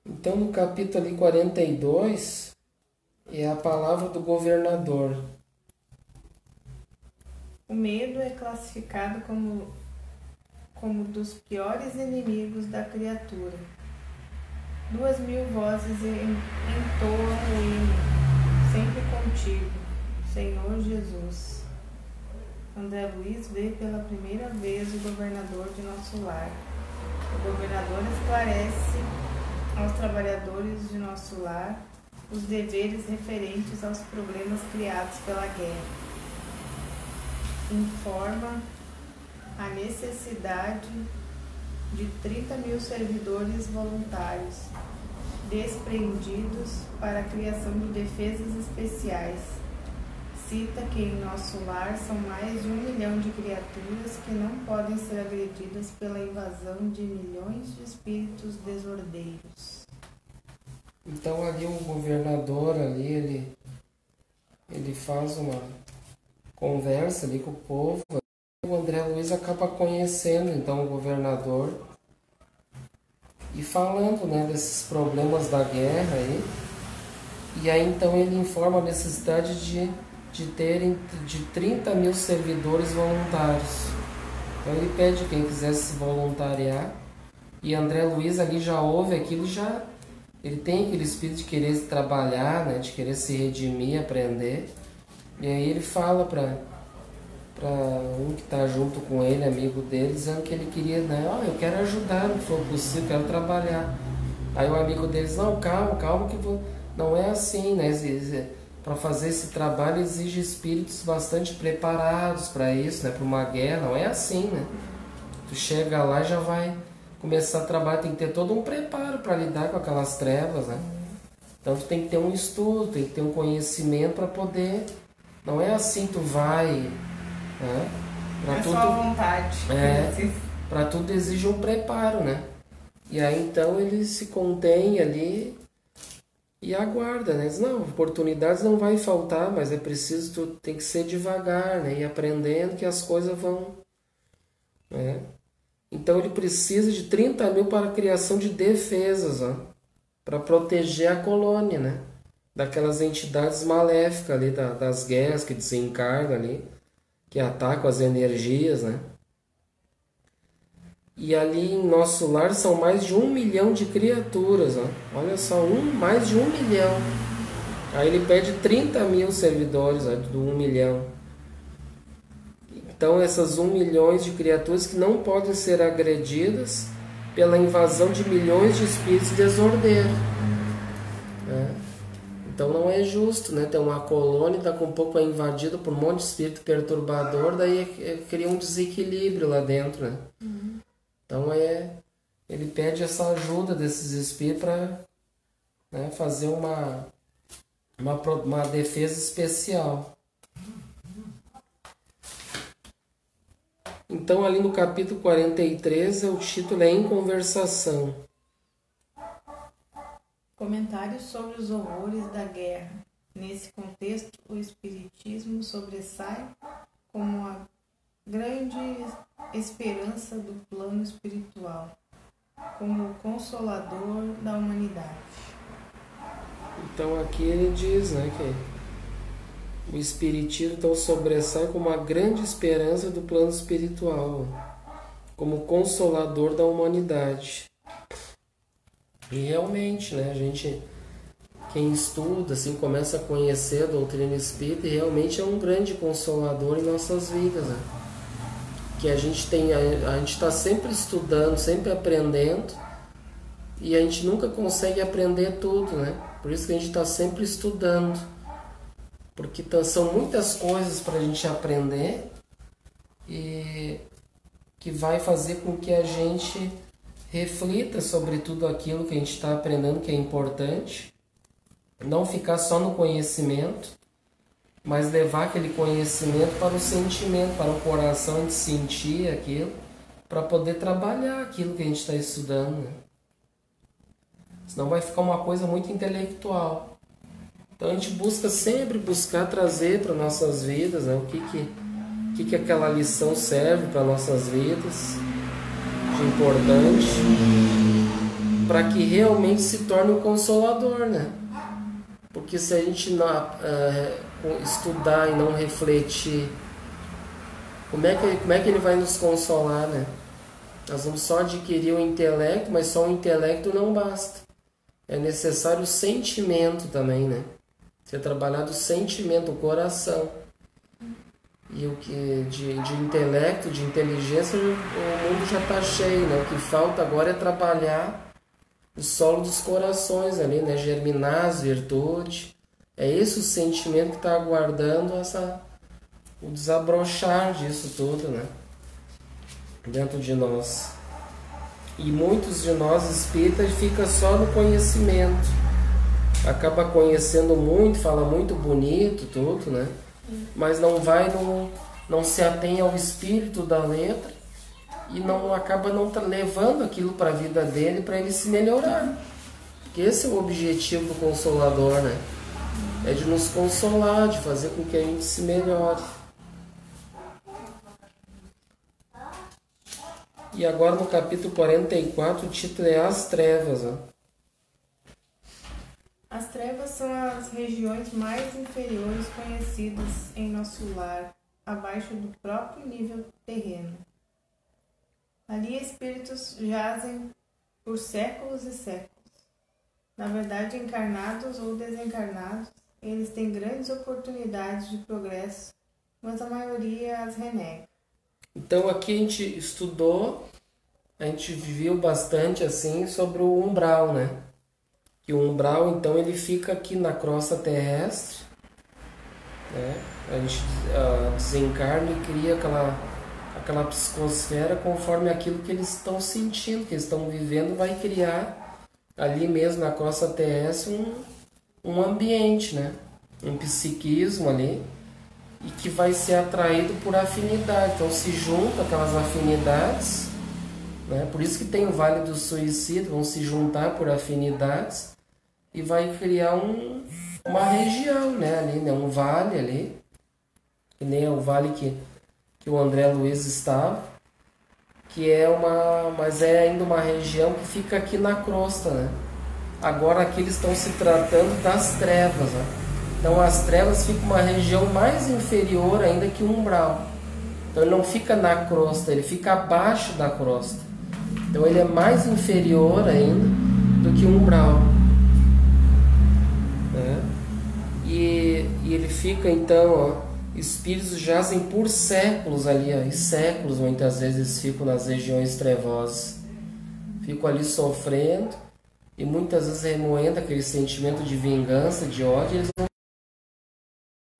Então, no capítulo ali 42, é a palavra do governador. O medo é classificado como dos piores inimigos da criatura. 2000 vozes entoam o hino, sempre contigo, Senhor Jesus. André Luiz vê pela primeira vez o governador de nosso lar. O governador esclarece aos trabalhadores de nosso lar os deveres referentes aos problemas criados pela guerra. Informa a necessidade de 30.000 servidores voluntários desprendidos para a criação de defesas especiais. Cita que em nosso lar são mais de 1 milhão de criaturas que não podem ser agredidas pela invasão de milhões de espíritos desordeiros. Então ali o governador ali, ele faz uma conversa ali com o povo. O André Luiz acaba conhecendo então o governador e falando, né, desses problemas da guerra aí. E aí então ele informa a necessidade de terem de 30.000 servidores voluntários. Então ele pede quem quisesse se voluntariar. E André Luiz ali já ouve aquilo, ele tem aquele espírito de querer trabalhar, né, de querer se redimir, aprender. E aí ele fala para um que está junto com ele, amigo dele, dizendo que ele queria, né, eu quero ajudar, não for possível, quero trabalhar. Aí o amigo deles, não, calma, que não é assim, né? Para fazer esse trabalho exige espíritos bastante preparados para isso, né? Para uma guerra, não é assim, né? Tu chega lá e já vai começar a trabalhar, tem que ter todo um preparo para lidar com aquelas trevas, né? Então tu tem que ter um estudo, tem que ter um conhecimento para poder. Não é assim tu vai, né? É só a vontade. Para tudo exige um preparo, né? E aí então ele se contém ali e aguarda, né? Diz, não, oportunidades não vai faltar, mas é preciso, tu tem que ser devagar, né? E aprendendo que as coisas vão, né? Então ele precisa de 30 mil para a criação de defesas, ó, para proteger a colônia, né? Daquelas entidades maléficas ali, das guerras que desencarnam ali, que atacam as energias, né? E ali em nosso lar são mais de 1 milhão de criaturas, ó. Olha só, mais de 1 milhão. Aí ele pede 30 mil servidores, ó, do 1 milhão. Então essas 1 milhões de criaturas que não podem ser agredidas pela invasão de milhões de espíritos desordeiros, né? Então não é justo, né? Tem uma colônia, daqui a um pouco é invadida por um monte de espírito perturbador, daí cria um desequilíbrio lá dentro, né? Então ele pede essa ajuda desses espíritos para, né, fazer uma defesa especial. Então ali no capítulo 43 o título é Em Conversação. Comentários sobre os horrores da guerra. Nesse contexto, o Espiritismo sobressai como a grande esperança do plano espiritual, como o consolador da humanidade. Então aqui ele diz, né, que o Espiritismo então sobressai como a grande esperança do plano espiritual, como consolador da humanidade. E realmente, né, quem estuda, assim, começa a conhecer a doutrina espírita, e realmente é um grande consolador em nossas vidas, né? Que a gente está sempre estudando, sempre aprendendo, e a gente nunca consegue aprender tudo, né? Por isso que a gente está sempre estudando, porque são muitas coisas para a gente aprender e que vai fazer com que a gente reflita sobre tudo aquilo que a gente está aprendendo, que é importante, não ficar só no conhecimento, mas levar aquele conhecimento para o sentimento, para o coração, a gente sentir aquilo, para poder trabalhar aquilo que a gente está estudando, né? Senão vai ficar uma coisa muito intelectual. Então a gente busca sempre trazer para nossas vidas, né, o que aquela lição serve para nossas vidas de importante, para que realmente se torne um consolador, né? Porque se a gente não estudar e não refletir, como é que ele vai nos consolar, né? Nós vamos só adquirir o intelecto, mas só o intelecto não basta. É necessário o sentimento também, né? Ser trabalhado o sentimento, o coração. E o que de intelecto, de inteligência, o mundo já está cheio, né? O que falta agora é trabalhar o solo dos corações ali, né? Germinar as virtudes. É esse o sentimento que está aguardando o desabrochar disso tudo, né? Dentro de nós. E muitos de nós espíritas ficam só no conhecimento. Acaba conhecendo muito, fala muito bonito, tudo, né? Mas não se atém ao espírito da letra e acaba não levando aquilo para a vida dele, para ele se melhorar. Porque esse é o objetivo do Consolador, né? É de nos consolar, de fazer com que a gente se melhore. E agora no capítulo 44 o título é As Trevas, ó. As trevas são as regiões mais inferiores conhecidas em nosso lar, abaixo do próprio nível terreno. Ali espíritos jazem por séculos e séculos. Na verdade, encarnados ou desencarnados, eles têm grandes oportunidades de progresso, mas a maioria as renega. Então aqui a gente estudou, a gente viu bastante assim sobre o umbral, né? Que o umbral, então, ele fica aqui na crosta terrestre, né? A gente desencarna e cria aquela psicosfera conforme aquilo que eles estão sentindo, que eles estão vivendo, vai criar ali mesmo na crosta terrestre um ambiente, né? Um psiquismo ali, e que vai ser atraído por afinidade. Então se juntam aquelas afinidades, né? Por isso que tem o Vale do Suicídio, vão se juntar por afinidades, e vai criar uma região, né, ali, né, um vale ali, que nem é o vale que o André Luiz estava, mas é ainda uma região que fica aqui na crosta, né? Agora aqui eles estão se tratando das trevas, né? Então as trevas ficam uma região mais inferior ainda que o umbral. Então ele não fica na crosta, ele fica abaixo da crosta. Então ele é mais inferior ainda do que o umbral, né? E ele fica então, ó, espíritos jazem por séculos ali, ó, e séculos muitas vezes eles ficam nas regiões trevosas. Ficam ali sofrendo e muitas vezes remoendo aquele sentimento de vingança, de ódio, eles não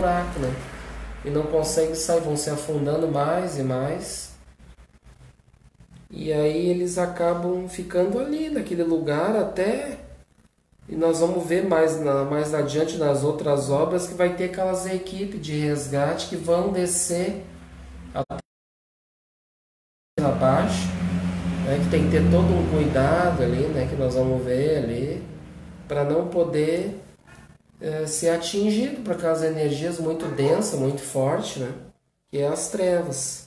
buraco, né? E não conseguem sair, vão se afundando mais e mais. E aí eles acabam ficando ali naquele lugar até... E nós vamos ver mais adiante nas outras obras que vai ter aquelas equipes de resgate que vão descer abaixo, né, que tem que ter todo um cuidado ali, né, que nós vamos ver ali, para não poder ser atingido por aquelas energias muito densas, muito fortes, né, que é as trevas.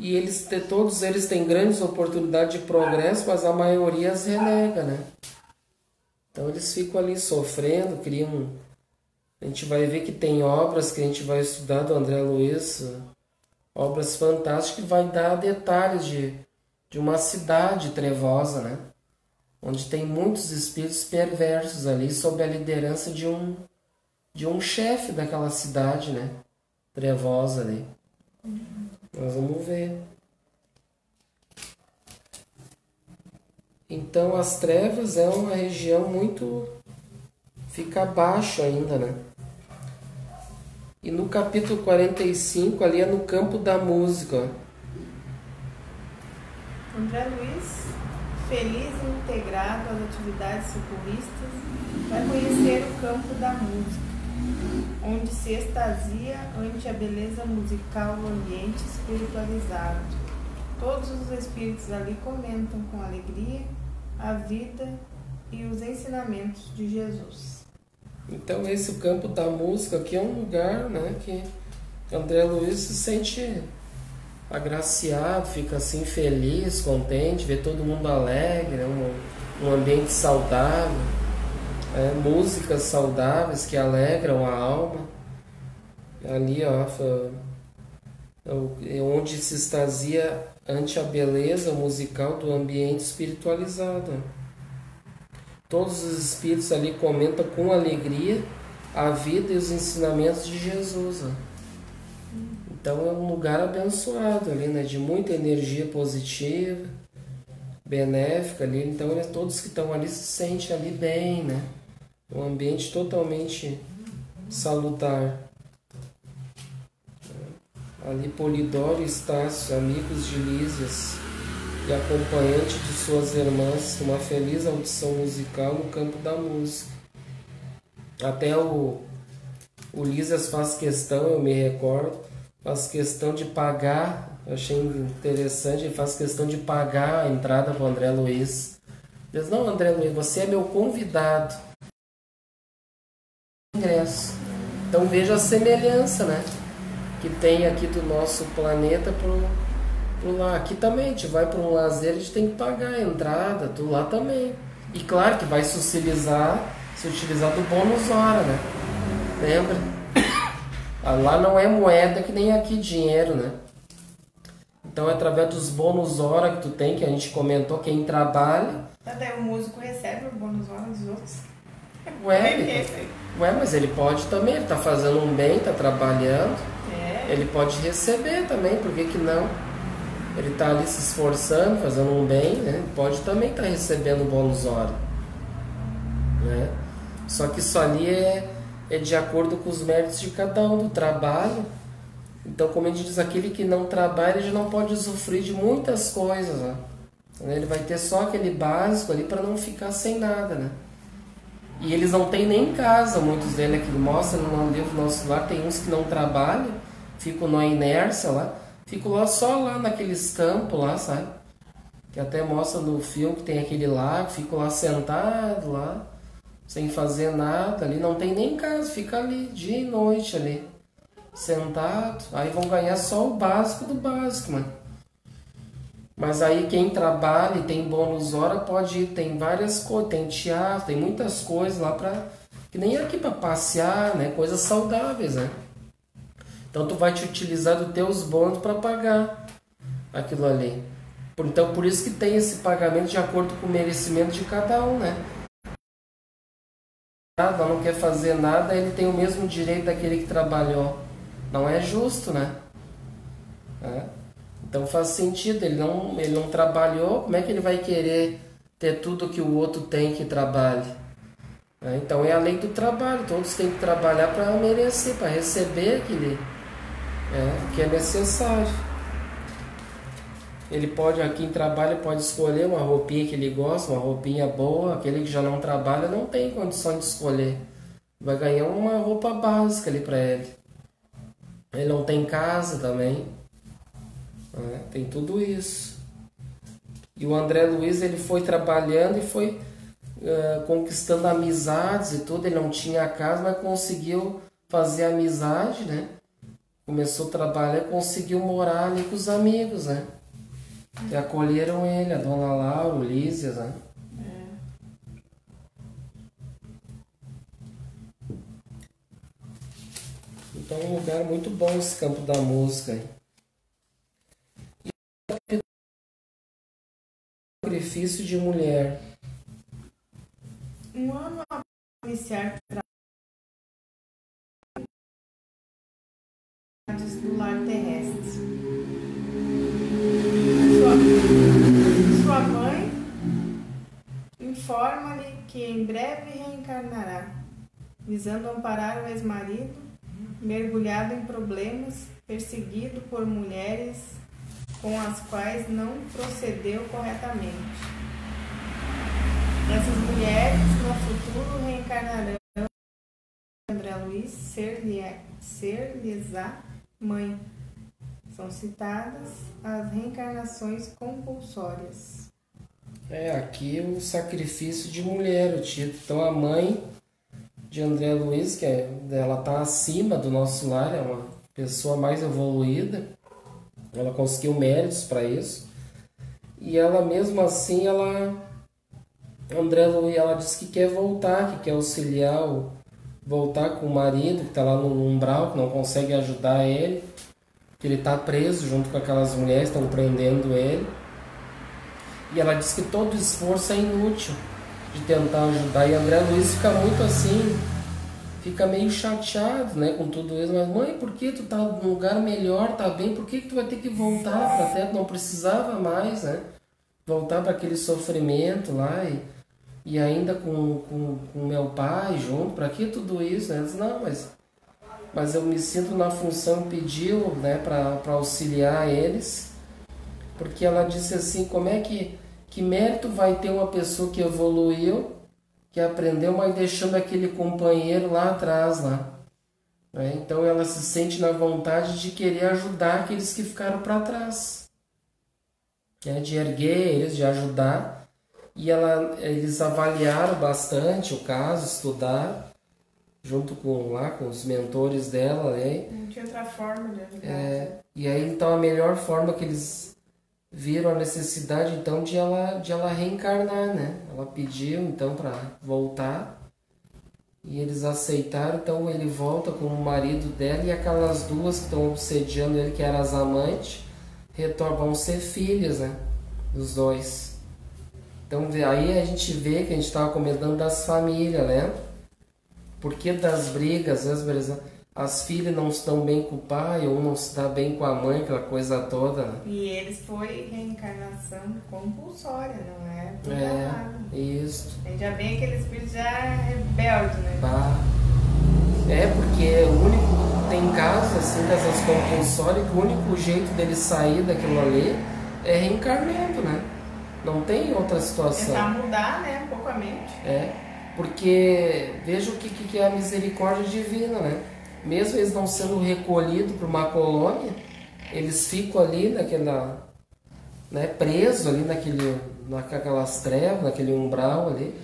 E todos eles têm grandes oportunidades de progresso, mas a maioria as relega, né? Então eles ficam ali sofrendo, criam... A gente vai ver que tem obras que a gente vai estudar do André Luiz, obras fantásticas que vai dar detalhes de uma cidade trevosa, né? Onde tem muitos espíritos perversos ali, sob a liderança de um chefe daquela cidade, né? Trevosa ali. Nós vamos ver. Então as trevas é uma região muito... fica abaixo ainda, né? E no capítulo 45 ali é no campo da música, ó. André Luiz, feliz e integrado às atividades socorristas, vai conhecer o campo da música, onde se extasia ante a beleza musical do ambiente espiritualizado. Todos os espíritos ali comentam com alegria a vida e os ensinamentos de Jesus. Então esse campo da música aqui é um lugar, né, que André Luiz se sente agraciado, fica assim feliz, contente, vê todo mundo alegre, né, um ambiente saudável. Músicas saudáveis que alegram a alma. Ali, ó, onde se extasia ante a beleza musical do ambiente espiritualizado. Todos os espíritos ali comentam com alegria a vida e os ensinamentos de Jesus, ó. Então é um lugar abençoado ali, né, de muita energia positiva, benéfica ali. Então todos que estão ali se sentem ali bem, né? Um ambiente totalmente salutar. Ali Polidoro e Estácio, amigos de Lísias e acompanhante de suas irmãs, uma feliz audição musical no campo da música. Até o Lísias faz questão, eu me recordo, faz questão de pagar, eu achei interessante, ele faz questão de pagar a entrada para o André Luiz. Diz, não, André Luiz, você é meu convidado. Ingresso. Então veja a semelhança, né, que tem aqui do nosso planeta pro lá. Aqui também a gente vai para um lazer, a gente tem que pagar a entrada, tu lá também. E claro que vai se utilizar do bônus hora, né? Lembra? Lá não é moeda que nem aqui dinheiro, né? Então é através dos bônus hora que tu tem, que a gente comentou, quem trabalha. Até o músico recebe o bônus hora dos outros. Ué, mas ele pode também, ele tá fazendo um bem, tá trabalhando. Ele pode receber também, por que não? Ele tá ali se esforçando, fazendo um bem, né? Ele pode também estar recebendo bônus hora, né? Só que isso ali é de acordo com os méritos de cada um do trabalho. Então, como a gente diz, aquele que não trabalha, ele já não pode usufruir de muitas coisas, né? Ele vai ter só aquele básico ali para não ficar sem nada, né? E eles não têm nem casa, muitos deles aqui mostram no livro nosso lá, tem uns que não trabalham, ficam na inércia lá, ficam lá só lá naqueles campos lá, sabe? que até mostra no filme que tem aquele lago, fica lá sentado lá, sem fazer nada ali, não tem nem casa, fica ali dia e noite ali, sentado, aí vão ganhar só o básico do básico, mano. Mas aí quem trabalha e tem bônus hora pode ir, tem várias coisas, tem teatro, tem muitas coisas lá pra, que nem aqui pra passear, né, coisas saudáveis, né. Então tu vai te utilizar dos teus bônus para pagar aquilo ali. Então por isso que tem esse pagamento de acordo com o merecimento de cada um, né? Não quer fazer nada, ele tem o mesmo direito daquele que trabalhou. Não é justo, né? Então faz sentido, ele não trabalhou, como é que ele vai querer ter tudo que o outro tem que trabalhe? Então é a lei do trabalho, todos têm que trabalhar para merecer, para receber aquele que é necessário. Ele pode, quem trabalha pode escolher uma roupinha que ele gosta, uma roupinha boa. Aquele que já não trabalha não tem condição de escolher. Vai ganhar uma roupa básica ali para ele. Ele não tem casa também. Tem tudo isso. E o André Luiz, ele foi trabalhando e foi conquistando amizades e tudo. Ele não tinha casa, mas conseguiu fazer amizade, né? Começou a trabalhar e conseguiu morar ali com os amigos, né? E acolheram ele, a dona Laura, o Lísias, né? Então é um lugar muito bom esse campo da música aí. E sacrifício de mulher. Um ano após iniciar do lar terrestre. Sua mãe informa-lhe que em breve reencarnará, visando amparar o ex-marido, mergulhado em problemas, perseguido por mulheres com as quais não procedeu corretamente. Essas mulheres no futuro reencarnarão André Luiz ser-lhes-á mãe. São citadas as reencarnações compulsórias. Aqui o sacrifício de mulher, o título. Então a mãe de André Luiz, ela está acima do nosso lar, é uma pessoa mais evoluída, ela conseguiu méritos para isso. E ela mesmo assim, André Luiz, ela disse que quer voltar, que quer auxiliar, voltar com o marido que está lá no umbral, que não consegue ajudar ele, que ele está preso junto com aquelas mulheres que estão prendendo ele. E ela diz que todo esforço é inútil de tentar ajudar. E André Luiz fica muito assim, fica meio chateado, né, com tudo isso. Mas mãe, por que tu tá num lugar melhor, tá bem? Por que tu vai ter que voltar para a terra? Não precisava mais, né? Voltar para aquele sofrimento lá e ainda com meu pai junto. Para que tudo isso? Ela diz, não, mas eu me sinto na função, pediu, né, para auxiliar eles, porque ela disse assim, como é que mérito vai ter uma pessoa que evoluiu, que aprendeu, mas deixando aquele companheiro lá atrás, lá, né? Então ela se sente na vontade de querer ajudar aqueles que ficaram para trás, né? De erguer eles, de ajudar, e eles avaliaram bastante o caso, estudaram, junto com os mentores dela, né? Não tinha outra forma de ajudar. E aí então a melhor forma que eles viram a necessidade então de ela reencarnar, né? Ela pediu então para voltar e eles aceitaram, então ele volta com o marido dela e aquelas duas que estão obsediando ele, que eram as amantes, vão ser filhas, né? Dos dois. Então aí a gente vê que a gente estava comentando das famílias, né? Porque das brigas, às vezes as filhas não estão bem com o pai, ou não está bem com a mãe, aquela coisa toda, né? E eles foi reencarnação compulsória, não é programada. Isso. A gente já vem aquele espírito já rebelde, né? Porque o único, tem casos assim dessas compulsórias que o único jeito dele sair daquilo ali é reencarnando, né? Não tem outra situação. Tentar mudar, né, um pouco a mente. Porque veja o que é a misericórdia divina, né? Mesmo eles não sendo recolhidos para uma colônia, eles ficam ali né, preso ali naquelas trevas, naquele umbral ali.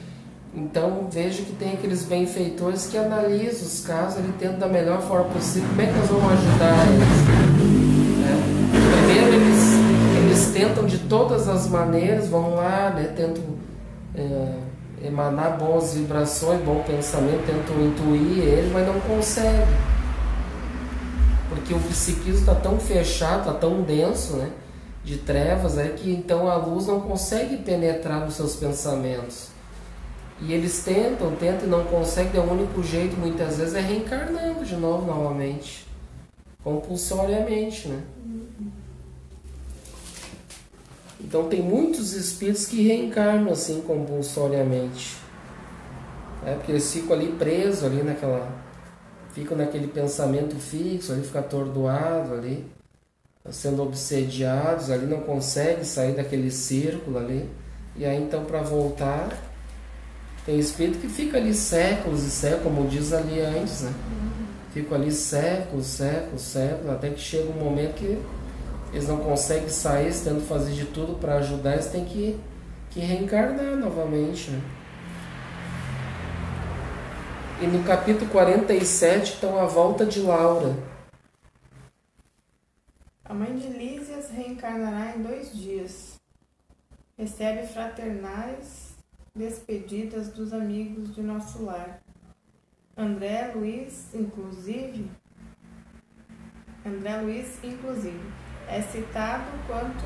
Então veja que tem aqueles benfeitores que analisam os casos, ele tenta da melhor forma possível como é que nós vamos ajudar eles. Né? Primeiro eles tentam de todas as maneiras, vão lá, né, tentam emanar boas vibrações, bom pensamento, tentam intuir ele, mas não conseguem. Porque o psiquismo está tão fechado, está tão denso, né, de trevas, que então a luz não consegue penetrar nos seus pensamentos. E eles tentam e não conseguem. O único jeito muitas vezes é reencarnando de novo, novamente, compulsoriamente, né? Então tem muitos espíritos que reencarnam assim compulsoriamente, porque eles ficam ali presos ali ficam naquele pensamento fixo ali, ficam atordoados ali, sendo obsediados ali, não conseguem sair daquele círculo ali. E aí então, para voltar, tem espírito que fica ali séculos e séculos, como diz ali antes, né? Ficam ali séculos, até que chega um momento que eles não conseguem sair, eles tentam fazer de tudo para ajudar, eles têm que reencarnar novamente, né? E no capítulo 47, então, a volta de Laura. A mãe de Lísias reencarnará em 2 dias. Recebe fraternais despedidas dos amigos de nosso lar. André Luiz, inclusive, é citado quanto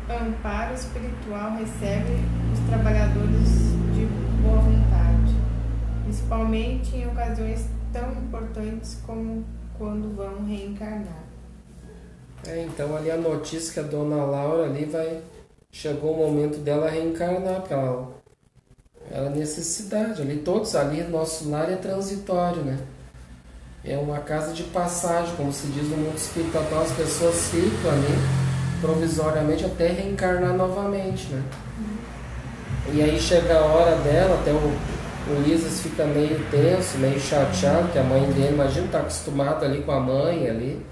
amparo espiritual recebe os trabalhadores de boa vontade, principalmente em ocasiões tão importantes como quando vão reencarnar. Então ali a notícia que a dona Laura ali chegou o momento dela reencarnar, porque ela necessidade ali, todos ali, nosso lar é transitório, né? É uma casa de passagem, como se diz no mundo espiritual. Então as pessoas ficam ali provisoriamente até reencarnar novamente, né? E aí chega a hora dela, até o Ulisses fica meio tenso, meio chateado, que a mãe dele, imagina, está acostumado ali com a mãe ali,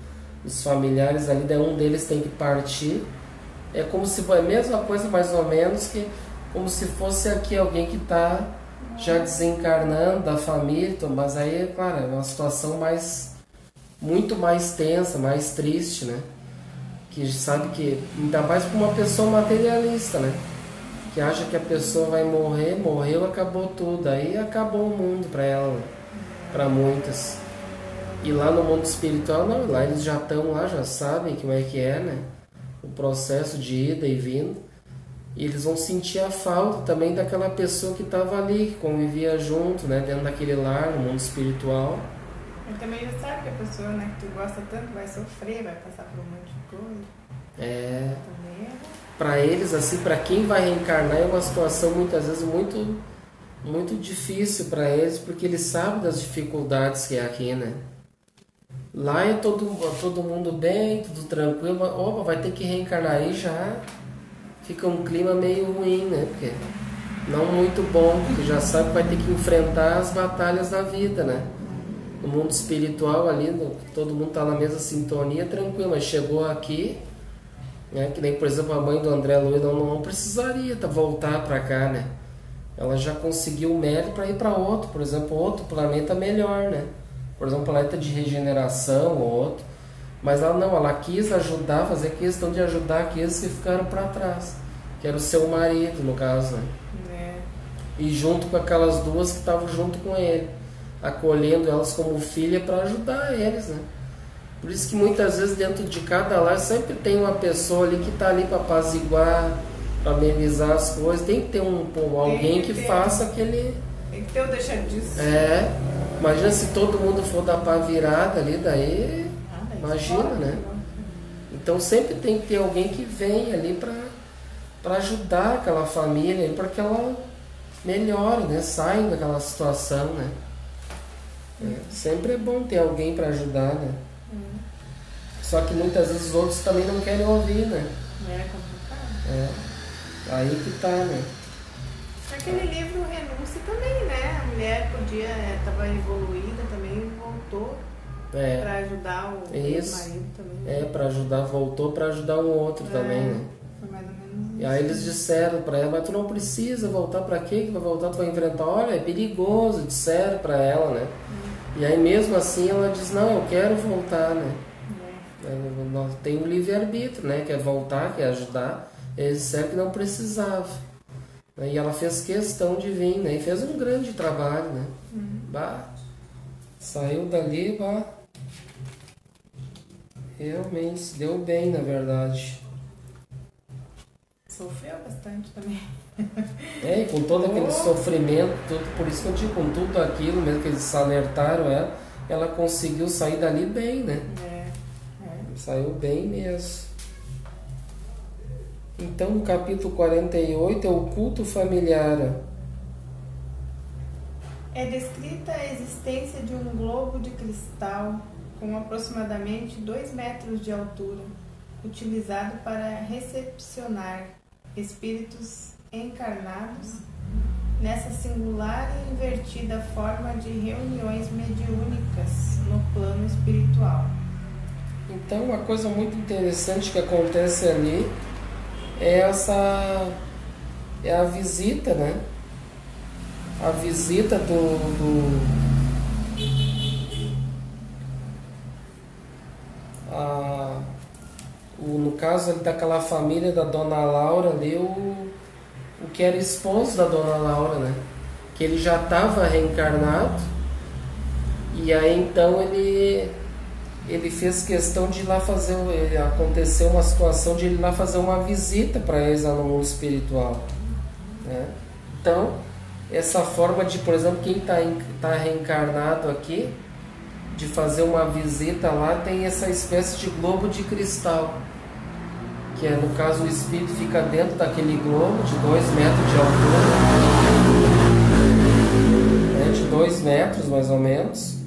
os familiares ali, daí um deles tem que partir. É como se foi a mesma coisa mais ou menos, que como se fosse aqui alguém que está já desencarnando da família, mas aí, claro, é uma situação muito mais tensa, mais triste, né? Que sabe que, ainda mais para uma pessoa materialista, né? Que acha que a pessoa vai morreu, acabou tudo, aí acabou o mundo para ela, né? Para muitas. E lá no mundo espiritual, não, lá eles já estão lá, já sabem como é que é, né? O processo de ida e vinda. E eles vão sentir a falta também daquela pessoa que estava ali, que convivia junto, né? Dentro daquele lar, no mundo espiritual. Mas também já sabe que a pessoa, né, que tu gosta tanto vai sofrer, vai passar por um monte de coisa. Para eles, assim, para quem vai reencarnar é uma situação muitas vezes muito, muito difícil para eles, porque eles sabem das dificuldades que é aqui, né? Lá é todo mundo bem, tudo tranquilo, mas, opa, vai ter que reencarnar aí já. Fica um clima meio ruim, né? Porque não muito bom, porque já sabe que vai ter que enfrentar as batalhas da vida, né? No mundo espiritual ali, todo mundo está na mesma sintonia, tranquilo, mas chegou aqui, né? Que nem, por exemplo, a mãe do André Luiz não precisaria voltar para cá, né? Ela já conseguiu o mérito para ir para outro, por exemplo, outro planeta melhor, né? Por exemplo, um planeta de regeneração ou outro. Mas ela quis ajudar, fazer questão de ajudar aqueles que ficaram para trás, que era o seu marido, no caso, né? E junto com aquelas duas que estavam junto com ele, acolhendo elas como filha para ajudar eles, né? Por isso que muitas vezes dentro de cada lar sempre tem uma pessoa ali que está ali para apaziguar, para amenizar as coisas. Tem que ter alguém que faça aquele... Tem que ter o deixar disso. Imagina se todo mundo for dar pá virada ali, daí... Imagina, né? Então sempre tem que ter alguém que vem ali para ajudar aquela família, para que ela melhore, né? Saia daquela situação, né? Sempre é bom ter alguém para ajudar, né? Só que muitas vezes os outros também não querem ouvir, né? É complicado. Aí que tá, né? Aquele livro Renúncia também, né? A mulher estava evoluída também, voltou. Para ajudar o marido também. Para ajudar, voltou para ajudar um outro também, né? Foi mais ou menos E aí eles disseram para ela, mas tu não precisa voltar, para quê que vai voltar, tu vai enfrentar, olha, é perigoso, disseram para ela, né? E aí mesmo assim ela diz, não, eu quero voltar, né? Tem o livre-arbítrio, né? Quer voltar, quer ajudar. Eles disseram que não precisava. E ela fez questão de vir, né? E fez um grande trabalho, né? Bah, saiu dali, bah, realmente se deu bem, na verdade. Sofreu bastante também. E com todo aquele sofrimento, tudo, por isso que eu digo, com tudo aquilo mesmo que eles alertaram ela conseguiu sair dali bem, né? Saiu bem mesmo. Então, no capítulo 48 é o culto familiar. É descrita a existência de um globo de cristal com aproximadamente 2 metros de altura, utilizado para recepcionar espíritos encarnados nessa singular e invertida forma de reuniões mediúnicas no plano espiritual. Então, uma coisa muito interessante que acontece ali é a visita, né? A visita no caso ali daquela família da Dona Laura ali, o que era esposo da Dona Laura, né? Que ele já estava reencarnado e aí então ele fez questão de ir lá fazer, aconteceu uma situação de ele ir lá fazer uma visita para eles lá no mundo espiritual, né? Então, essa forma de, por exemplo, quem tá reencarnado aqui, de fazer uma visita lá, tem essa espécie de globo de cristal, que é, no caso, o espírito fica dentro daquele globo de 2 metros de altura, né, de 2 metros mais ou menos.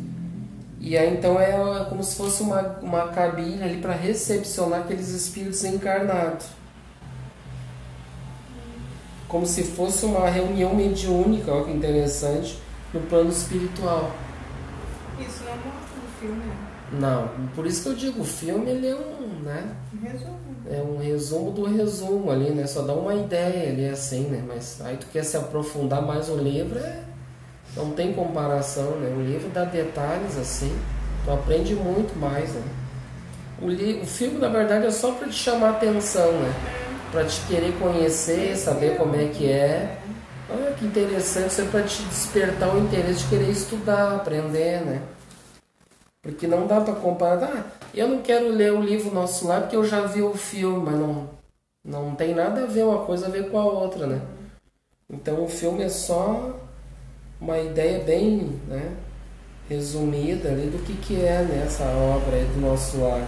E aí então é como se fosse uma cabine ali para recepcionar aqueles espíritos encarnados. Como se fosse uma reunião mediúnica, olha que interessante, no plano espiritual. Isso não mostra no filme, né? Não, por isso que eu digo, o filme ele é Resumo. é um resumo do resumo ali, né? Só dá uma ideia ali assim, né? Mas aí tu quer se aprofundar mais no livro, não tem comparação, né? O livro dá detalhes assim, tu aprende muito mais, né? O filme, na verdade, é só para te chamar a atenção, né? Para te querer conhecer, saber como é que é. Olha que interessante, isso é para te despertar o interesse de querer estudar, aprender, né? Porque não dá para comparar. Eu não quero ler o livro Nosso Lar porque eu já vi o filme, mas não tem nada a ver uma coisa a ver com a outra, né? Então o filme é só uma ideia bem, né, resumida ali do que é, né, essa obra aí do Nosso Lar.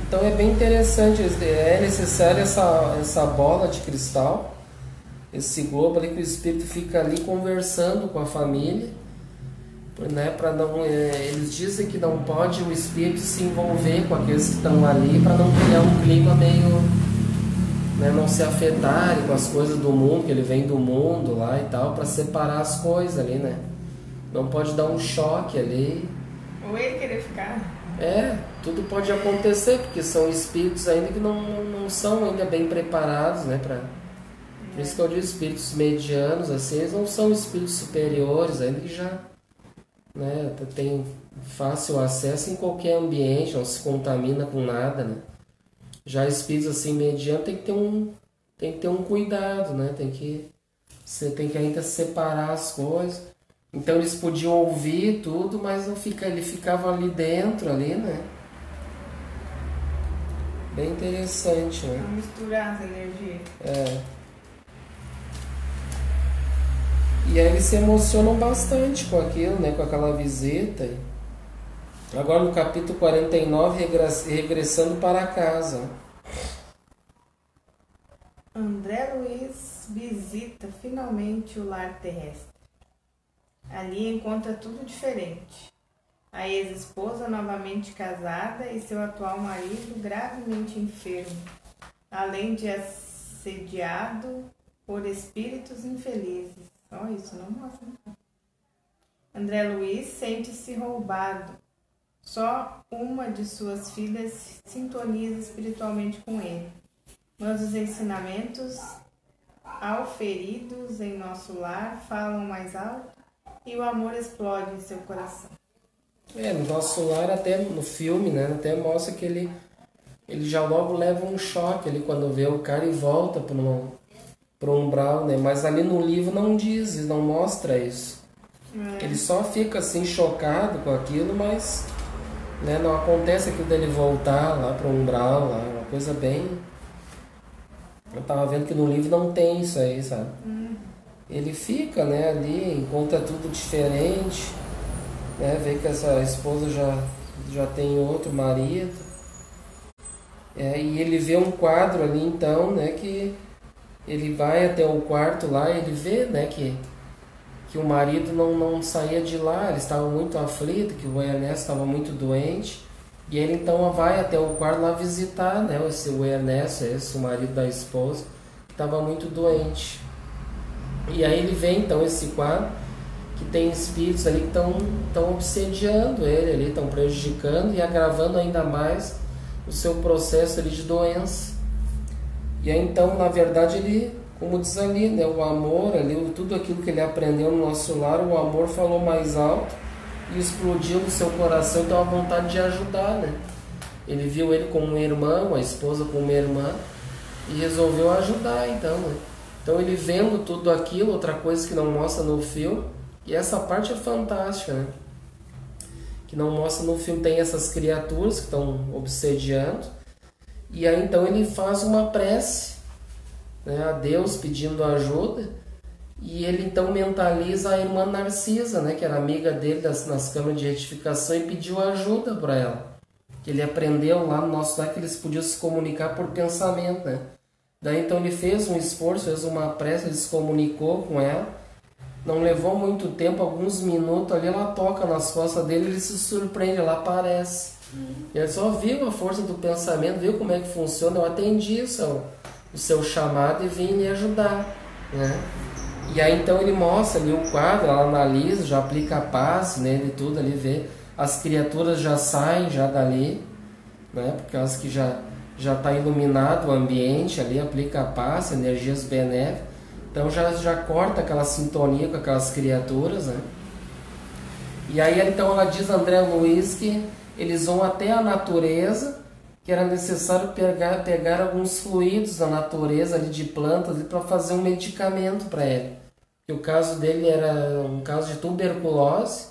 Então é bem interessante, é necessário essa bola de cristal, esse globo ali que o espírito fica ali conversando com a família, né, para não, eles dizem que não pode o espírito se envolver com aqueles que estão ali para não criar um clima meio, né, não se afetarem com as coisas do mundo, que ele vem do mundo lá e tal, para separar as coisas ali, né? Não pode dar um choque ali. Ou ele querer ficar. Tudo pode acontecer, porque são espíritos ainda que não são ainda bem preparados, né? Por isso que eu digo espíritos medianos, assim, eles não são espíritos superiores, ainda que já, né, tem fácil acesso em qualquer ambiente, não se contamina com nada, né? Já espíritos assim medianos tem que ter um cuidado, né? Você tem que ainda separar as coisas. Então eles podiam ouvir tudo, mas ele ficava ali dentro, ali, né? Bem interessante, né? Não misturar as energias. E aí eles se emocionam bastante com aquilo, né? Com aquela visita. Agora no capítulo 49, regressando para casa. André Luiz visita finalmente o lar terrestre. Ali encontra tudo diferente. A ex-esposa novamente casada e seu atual marido gravemente enfermo, além de assediado por espíritos infelizes. Isso não mostra. André Luiz sente-se roubado. Só uma de suas filhas sintoniza espiritualmente com ele. Mas os ensinamentos auferidos em nosso lar falam mais alto e o amor explode em seu coração. No nosso lar, até no filme, né, até mostra que ele já logo leva um choque ali quando vê o cara e volta pro umbral, né? Mas ali no livro não diz, não mostra isso. Ele só fica assim chocado com aquilo, mas, né, não acontece aquilo dele voltar lá pro umbral, lá, uma coisa bem... Eu tava vendo que no livro não tem isso aí, sabe? Ele fica, né, ali, encontra tudo diferente, né, vê que essa esposa já tem outro marido. E ele vê um quadro ali, então, né, que ele vai até o quarto lá e ele vê, né, que o marido não saía de lá, eles estavam muito aflitos, que o Ernesto estava muito doente. E ele então vai até o quarto lá visitar, né, o Ernesto, o marido da esposa, que estava muito doente. E aí ele vê então esse quadro, que tem espíritos ali que estão obsediando ele, ali, estão prejudicando e agravando ainda mais o seu processo ali de doença. E aí então, na verdade, ele, como diz ali, né, o amor, ali, tudo aquilo que ele aprendeu no nosso lar, o amor falou mais alto e explodiu no seu coração, então a vontade de ajudar, né? Ele viu ele como um irmão, a esposa como uma irmã, e resolveu ajudar, então, né? Então ele vendo tudo aquilo, outra coisa que não mostra no filme, e essa parte é fantástica, né? Que não mostra no filme, tem essas criaturas que estão obsediando, e aí então ele faz uma prece, né, a Deus pedindo ajuda. E ele então mentaliza a irmã Narcisa, né, que era amiga dele nas câmaras de retificação, e pediu ajuda para ela. Ele aprendeu lá no nosso lar que eles podiam se comunicar por pensamento, né? Daí então ele fez um esforço, fez uma prece, ele se comunicou com ela. Não levou muito tempo, alguns minutos ali, ela toca nas costas dele, ele se surpreende, ela aparece. Ele só viu a força do pensamento, viu como é que funciona. Eu atendi o seu chamado e vim lhe ajudar, né? E aí então ele mostra ali o quadro, ela analisa, já aplica a passe nele e tudo ali, vê. As criaturas já saem já dali, né? Porque elas que já está iluminado o ambiente ali, aplica a passe, energias benéficas. Então já corta aquela sintonia com aquelas criaturas, né? E aí então ela diz a André Luiz que eles vão até a natureza, que era necessário pegar alguns fluidos da natureza ali, de plantas, para fazer um medicamento para ele. E o caso dele era um caso de tuberculose,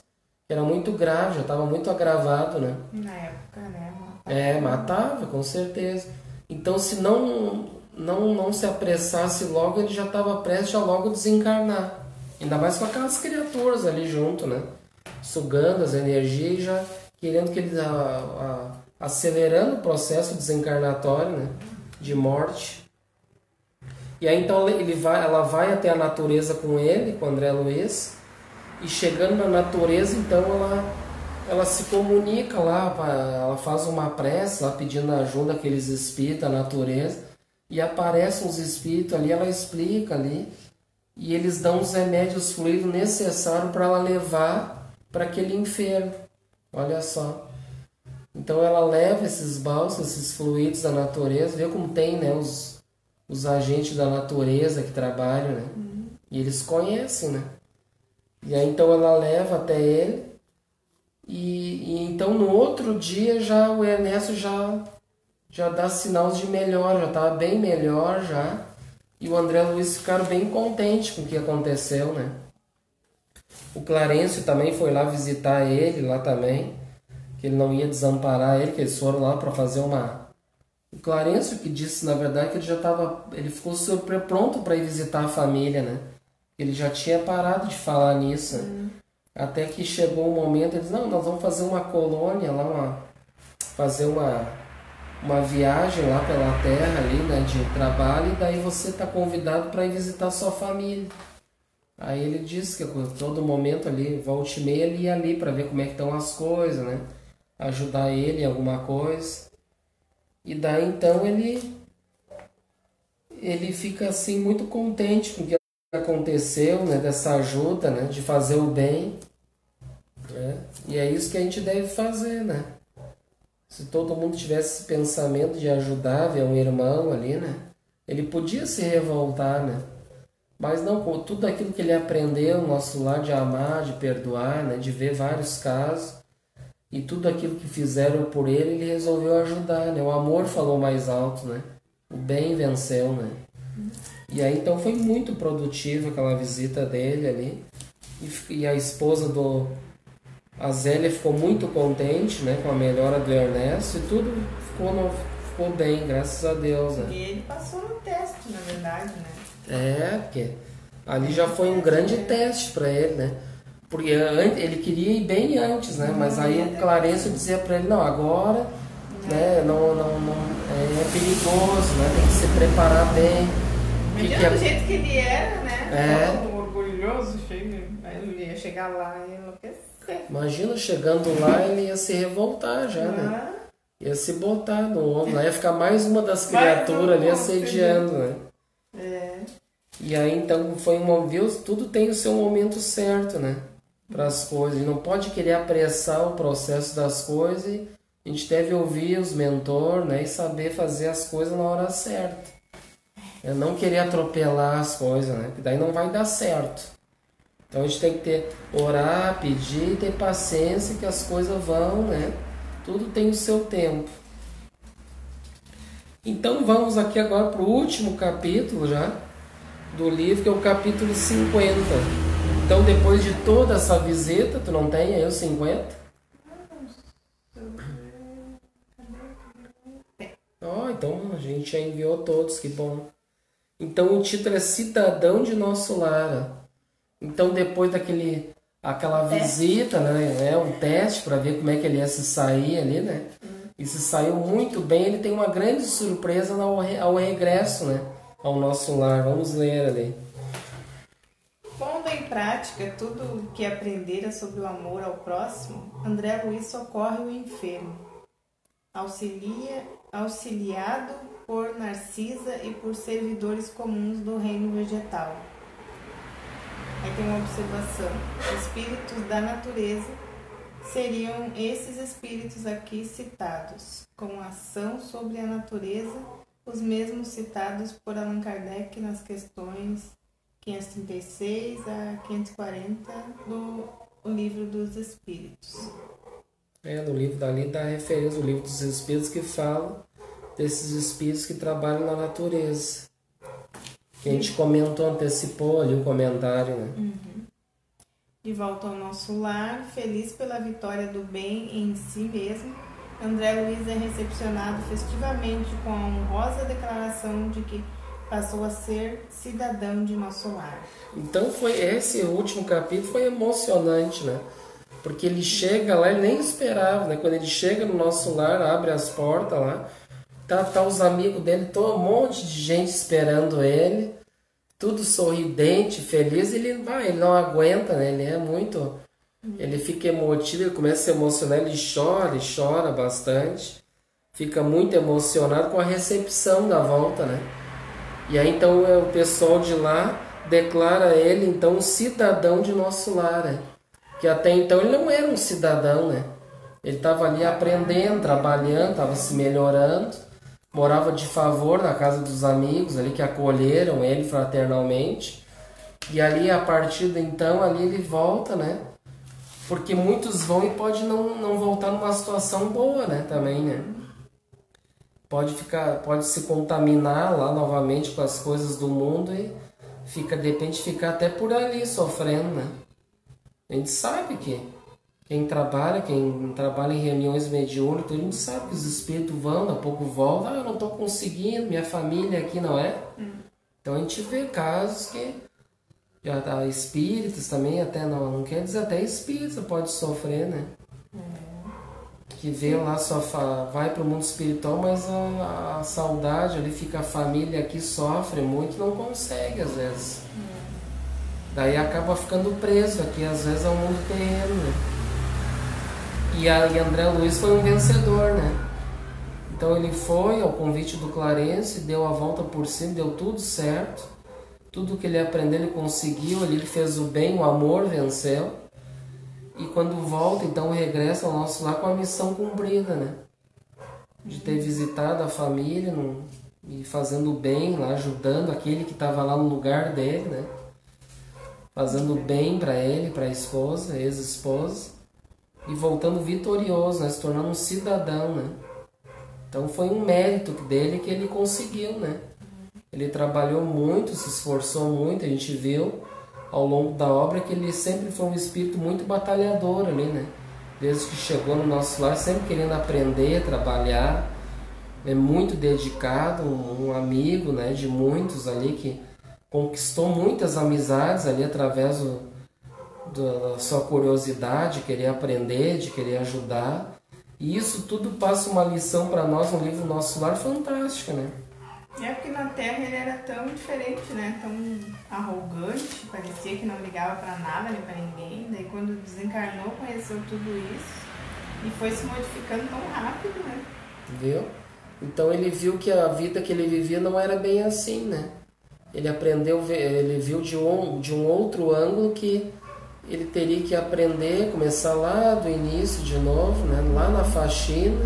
que era muito grave, já estava muito agravado, né? Na época, né? Matava, com certeza. Então, se não se apressasse logo, ele já estava prestes a logo desencarnar. Ainda mais com aquelas criaturas ali junto, né? Sugando as energias e já querendo que ele... acelerando o processo desencarnatório, né, de morte. E aí então ela vai até a natureza com ele, com o André Luiz, e chegando na natureza, então ela se comunica lá, ela faz uma prece lá pedindo ajuda àqueles espíritos da natureza, e aparecem os espíritos ali, ela explica ali, e eles dão os remédios fluidos necessários para ela levar para aquele enfermo. Olha só. Então ela leva esses bálsamos, esses fluidos da natureza, vê como tem, né, os agentes da natureza que trabalham, né? E eles conhecem, né? E aí então ela leva até ele, e então no outro dia já o Ernesto já dá sinais de melhor, já estava bem melhor já, e o André Luiz ficaram bem contentes com o que aconteceu, né? O Clarencio também foi lá visitar ele lá também, que ele não ia desamparar ele, que eles foram lá para fazer uma... O Clarencio que disse, na verdade, que ele ficou super pronto para ir visitar a família, né? Ele já tinha parado de falar nisso, né? Até que chegou o momento, ele disse, não, nós vamos fazer uma colônia lá, fazer uma viagem lá pela terra ali, né, de trabalho, e daí você está convidado para ir visitar sua família. Aí ele disse que a todo momento ali, volta e meia, ele ia ali para ver como é que estão as coisas, né? Ajudar ele em alguma coisa. E daí então ele fica assim muito contente com o que aconteceu, né, dessa ajuda, né, de fazer o bem, né? E é isso que a gente deve fazer, né? Se todo mundo tivesse esse pensamento de ajudar, ver um irmão ali, né, Ele podia se revoltar, né? Mas não, com tudo aquilo que ele aprendeu no nosso lar de amar, de perdoar, né? De ver vários casos, e tudo aquilo que fizeram por ele, ele resolveu ajudar, né? O amor falou mais alto, né? O bem venceu, né? E aí então foi muito produtiva aquela visita dele ali. E a esposa a Zélia ficou muito contente, né, com a melhora do Ernesto, e tudo ficou bem, graças a Deus, né? E ele passou no teste, na verdade, né? Porque ali já foi um grande teste para ele, né? Porque ele queria ir bem antes, né? Mas aí o Clarencio dizia para ele, não, agora, né, não, é perigoso, né? Tem que se preparar bem. Imagina do jeito que ele era, né? É. Orgulhoso, ele ia chegar lá e enlouquecer. Imagina, chegando lá, ele ia se revoltar já, né? Ia se botar no ombro, ia ficar mais uma das criaturas ali assediando, né? E aí então viu, tudo tem o seu momento certo, né? Para as coisas. E não pode querer apressar o processo das coisas. E a gente deve ouvir os mentores, né? E saber fazer as coisas na hora certa. Não querer atropelar as coisas, né? Que daí não vai dar certo. Então a gente tem que orar, pedir, ter paciência que as coisas vão, né? Tudo tem o seu tempo. Então vamos aqui agora para o último capítulo já do livro, que é o capítulo 50. Então depois de toda essa visita, tu não tem aí os 50? Então a gente já enviou todos, que bom. Então o título é Cidadão de Nosso Lar. Então depois aquela visita, né, um teste para ver como é que ele ia se sair ali, né? E se saiu muito bem, ele tem uma grande surpresa ao regresso, né, ao nosso lar. Vamos ler ali. Pondo em prática tudo que aprendera sobre o amor ao próximo, André Luiz socorre o enfermo, auxiliado por Narcisa e por servidores comuns do reino vegetal. Aí tem uma observação. Espíritos da natureza seriam esses espíritos aqui citados, com ação sobre a natureza, os mesmos citados por Allan Kardec nas questões 536 a 540 do Livro dos Espíritos. No livro dali dá referência ao Livro dos Espíritos, que fala desses espíritos que trabalham na natureza. Que a gente comentou, antecipou ali o comentário, né? De volta ao nosso lar, feliz pela vitória do bem em si mesmo, André Luiz é recepcionado festivamente com a honrosa declaração de que passou a ser cidadão de nosso lar. Então esse último capítulo foi emocionante, né? Porque ele chega lá, ele nem esperava, né? Quando ele chega no nosso lar, abre as portas lá, tá os amigos dele, um monte de gente esperando ele, tudo sorridente, feliz, ele não aguenta, né? Ele é muito... Ele fica emotivo, ele começa a se emocionar, ele chora bastante, fica muito emocionado com a recepção da volta, né? E aí então o pessoal de lá declara ele então um cidadão de nosso lar, né? Que até então ele não era um cidadão, né? Ele estava ali aprendendo, trabalhando, estava se melhorando, morava de favor na casa dos amigos ali que acolheram ele fraternalmente. E ali, a partir de então, ali ele volta, né? Porque muitos vão e pode não voltar numa situação boa, né? Também, né? Pode se contaminar lá novamente com as coisas do mundo e de repente ficar até por ali sofrendo, né? A gente sabe que quem trabalha em reuniões mediúnicas, todo mundo sabe que os espíritos vão, daqui a pouco voltam, eu não estou conseguindo, minha família aqui não é. Então a gente vê casos que já espíritas também, até não quer dizer, até espírita pode sofrer, né? Que vê lá, vai para o mundo espiritual, mas a saudade ali, fica a família aqui, sofre muito, não consegue às vezes. Daí acaba ficando preso aqui, às vezes, ao mundo terreno, né? E André Luiz foi um vencedor, né? Então ele foi ao convite do Clarencio, deu a volta por cima, deu tudo certo. Tudo que ele aprendeu, ele conseguiu, ele fez o bem, o amor venceu. E quando volta, então regressa ao nosso lar com a missão cumprida, né? De ter visitado a família e fazendo bem lá, ajudando aquele que estava lá no lugar dele, né? Fazendo bem para ele, para a esposa, ex-esposa, e voltando vitorioso, né? Se tornando um cidadão, né? Então foi um mérito dele que ele conseguiu, né? Ele trabalhou muito, se esforçou muito, a gente viu ao longo da obra que ele sempre foi um espírito muito batalhador ali, né? Desde que chegou no nosso lar, sempre querendo aprender, trabalhar, é muito dedicado, um amigo, né, de muitos ali, que conquistou muitas amizades ali através da sua curiosidade, de querer aprender, de querer ajudar. E isso tudo passa uma lição para nós no livro Nosso Lar fantástica, né? É porque na Terra ele era tão diferente, né? Tão arrogante, parecia que não ligava para nada nem para ninguém. Daí quando desencarnou, conheceu tudo isso e foi se modificando tão rápido, né? Viu? Então ele viu que a vida que ele vivia não era bem assim, né? Ele aprendeu, ele viu de um outro ângulo que ele teria que aprender, começar lá do início de novo, né? Lá na faxina,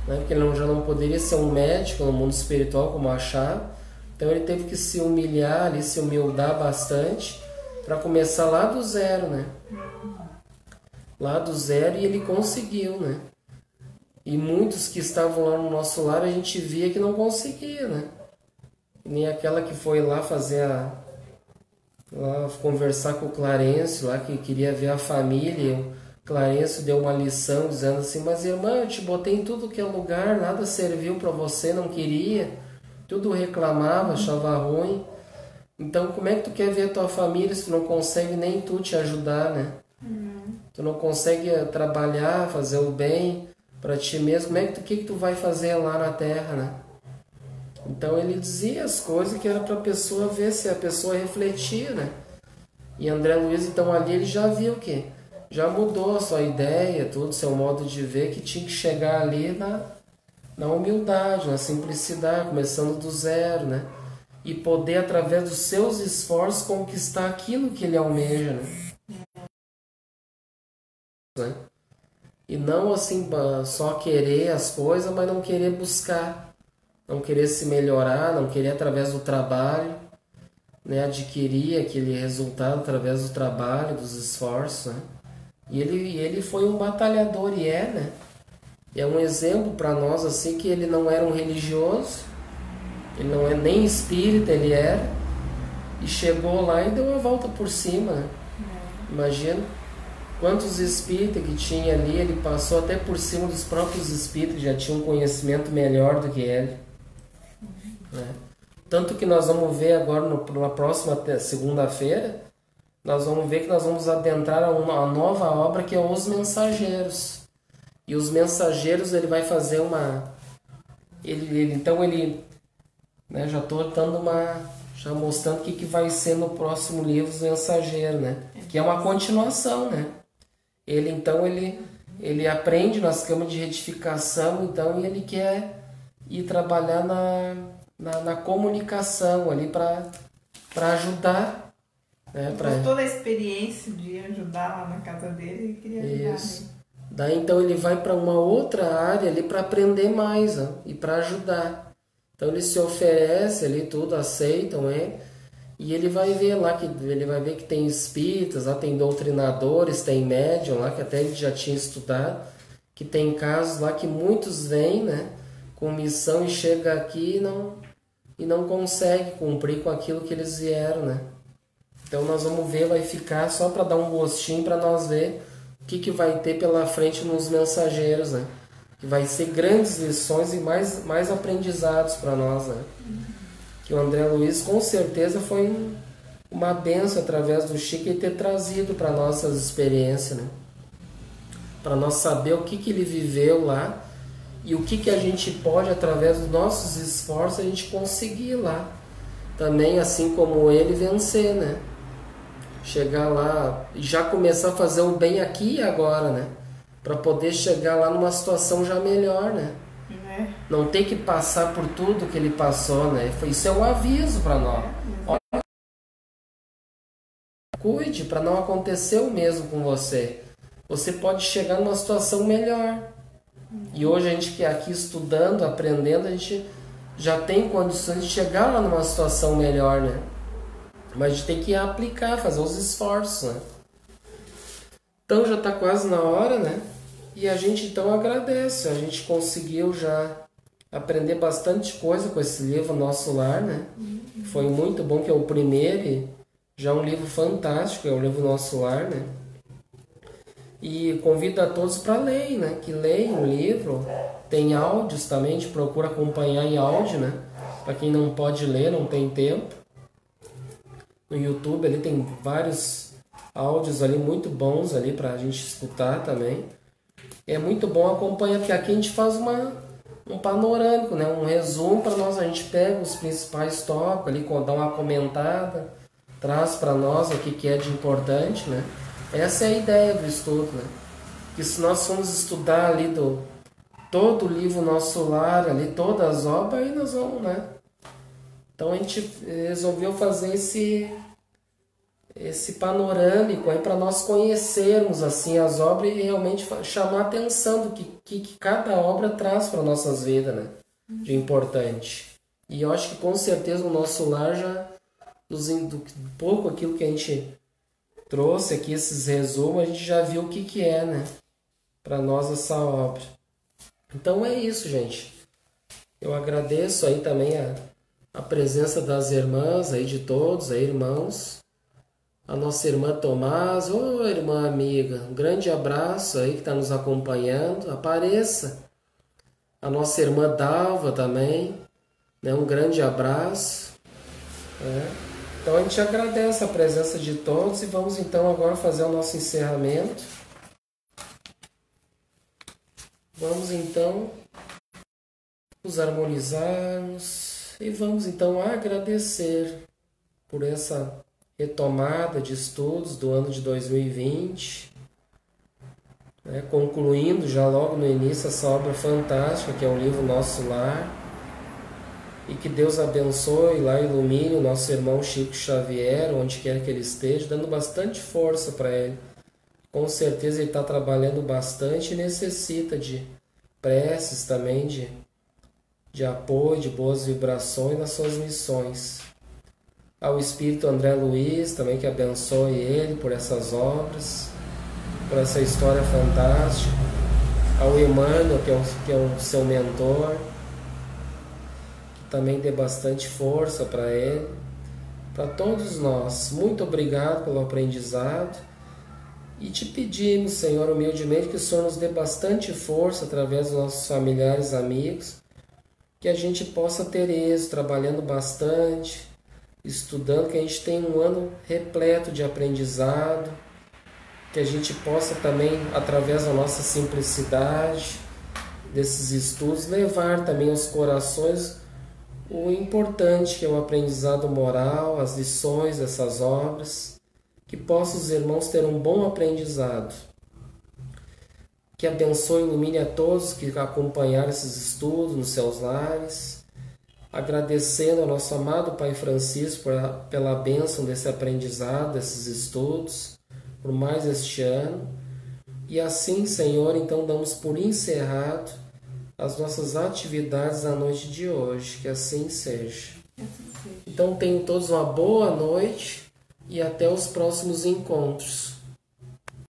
né? Porque ele já não poderia ser um médico no mundo espiritual como achava. Então ele teve que se humilhar ali, se humildar bastante para começar lá do zero, né? Lá do zero, e ele conseguiu, né? E muitos que estavam lá no nosso lar a gente via que não conseguia, né? Nem aquela que foi lá lá conversar com o Clarencio, lá que queria ver a família. O Clarencio deu uma lição dizendo assim: mas irmã, eu te botei em tudo que é lugar, nada serviu para você, não queria, tudo reclamava, achava ruim. Então como é que tu quer ver a tua família se tu não consegue nem tu te ajudar, né? Tu não consegue trabalhar, fazer o bem para ti mesmo, como é que tu vai fazer lá na Terra, né? Então ele dizia as coisas que era para a pessoa ver, se a pessoa refletia, né? E André Luiz, então ali ele já viu o quê? Já mudou a sua ideia, todo o seu modo de ver, que tinha que chegar ali na humildade, na simplicidade, começando do zero, né? E poder, através dos seus esforços, conquistar aquilo que ele almeja, né? E não assim só querer as coisas, mas não querer buscar, não querer se melhorar, não querer através do trabalho, né, adquirir aquele resultado através do trabalho, dos esforços, né? E ele foi um batalhador, e né? É um exemplo para nós assim, que ele não era um religioso, ele não é nem espírita, ele era, e chegou lá e deu a volta por cima, né? Imagina quantos espíritas que tinha ali, ele passou até por cima dos próprios espíritas, já tinha um conhecimento melhor do que ele, né? Tanto que nós vamos ver agora na próxima segunda-feira, nós vamos ver que nós vamos adentrar a uma nova obra, que é Os Mensageiros. E Os Mensageiros, ele vai fazer então ele, né, já estou dando já mostrando o que vai ser no próximo livro, Os Mensageiros, né? Que é uma continuação, né? Ele aprende nas camas de retificação, então ele quer ir trabalhar na comunicação ali para ajudar, né? Toda a experiência de ajudar lá na casa dele, ele queria ajudar. Isso. Daí então ele vai para uma outra área ali para aprender mais, ó, e para ajudar. Então ele se oferece ali, tudo aceitam ele. E ele vai ver lá que tem espíritas, lá tem doutrinadores, tem médium lá, que até ele já tinha estudado, que tem casos lá que muitos vêm, né, com missão e chega aqui e não consegue cumprir com aquilo que eles vieram, né? Então nós vamos ver, vai ficar só para dar um gostinho para nós ver o que vai ter pela frente nos Mensageiros, né? Que vai ser grandes lições e mais aprendizados para nós, né? Que o André Luiz com certeza foi uma benção através do Chico ter trazido para nossas experiências, né? Para nós saber o que ele viveu lá e o que a gente pode, através dos nossos esforços, a gente conseguir lá também, assim como ele, vencer, né? Chegar lá e já começar a fazer o bem aqui e agora, né? Para poder chegar lá numa situação já melhor, né? Não ter que passar por tudo que ele passou, né? Isso é um aviso para nós. Olha, cuide para não acontecer o mesmo com você. Você pode chegar numa situação melhor. E hoje a gente que aqui estudando, aprendendo, a gente já tem condições de chegar lá numa situação melhor, né? Mas a gente tem que aplicar, fazer os esforços, né? Então já está quase na hora, né? E a gente então agradece, a gente conseguiu já aprender bastante coisa com esse livro Nosso Lar, né? Foi muito bom, que é o primeiro e já um livro fantástico, é o livro Nosso Lar, né? E convido a todos para ler, né? Que leiam o livro, tem áudios também, a gente procura acompanhar em áudio, né? Para quem não pode ler, não tem tempo. No YouTube ali tem vários áudios ali muito bons ali para a gente escutar também. É muito bom acompanhar, porque aqui a gente faz um panorâmico, né? Um resumo para nós, a gente pega os principais tópicos ali, dá uma comentada, traz para nós o que é de importante, né? Essa é a ideia do estudo, né? Que se nós formos estudar ali todo o livro Nosso Lar, ali, todas as obras, aí nós vamos, né? Então a gente resolveu fazer esse panorâmico aí para nós conhecermos assim as obras e realmente chamar a atenção do que cada obra traz para nossas vidas, né? De importante. E eu acho que com certeza o Nosso Lar já do pouco aquilo que a gente trouxe aqui, esses resumos, a gente já viu o que é, né? Para nós essa obra. Então é isso, gente. Eu agradeço aí também a presença das irmãs aí, de todos aí, irmãos. A nossa irmã Tomás, irmã amiga, um grande abraço aí que está nos acompanhando, apareça. A nossa irmã Dalva também, né? Um grande abraço. Né? Então a gente agradece a presença de todos e vamos então agora fazer o nosso encerramento. Vamos então nos harmonizarmos e vamos então agradecer por essa retomada de estudos do ano de 2020, né? Concluindo já logo no início essa obra fantástica que é o livro Nosso Lar, e que Deus abençoe lá, ilumine o nosso irmão Chico Xavier, onde quer que ele esteja, dando bastante força para ele. Com certeza ele está trabalhando bastante e necessita de preces também, de apoio, de boas vibrações nas suas missões. Ao Espírito André Luiz também, que abençoe ele por essas obras, por essa história fantástica. Ao Emmanuel, que é o seu mentor, que também dê bastante força para ele. Para todos nós, muito obrigado pelo aprendizado. E te pedimos, Senhor, humildemente, que o Senhor nos dê bastante força através dos nossos familiares, amigos, que a gente possa ter êxito, trabalhando bastante, estudando, que a gente tenha um ano repleto de aprendizado, que a gente possa também, através da nossa simplicidade, desses estudos, levar também aos corações o importante que é o aprendizado moral, as lições dessas obras, que possam os irmãos ter um bom aprendizado. Que abençoe e ilumine a todos que acompanharam esses estudos nos seus lares, agradecendo ao nosso amado Pai Francisco pela bênção desse aprendizado, desses estudos, por mais este ano. E assim, Senhor, então damos por encerrado as nossas atividades da noite de hoje. Que assim seja. Então tenham todos uma boa noite e até os próximos encontros.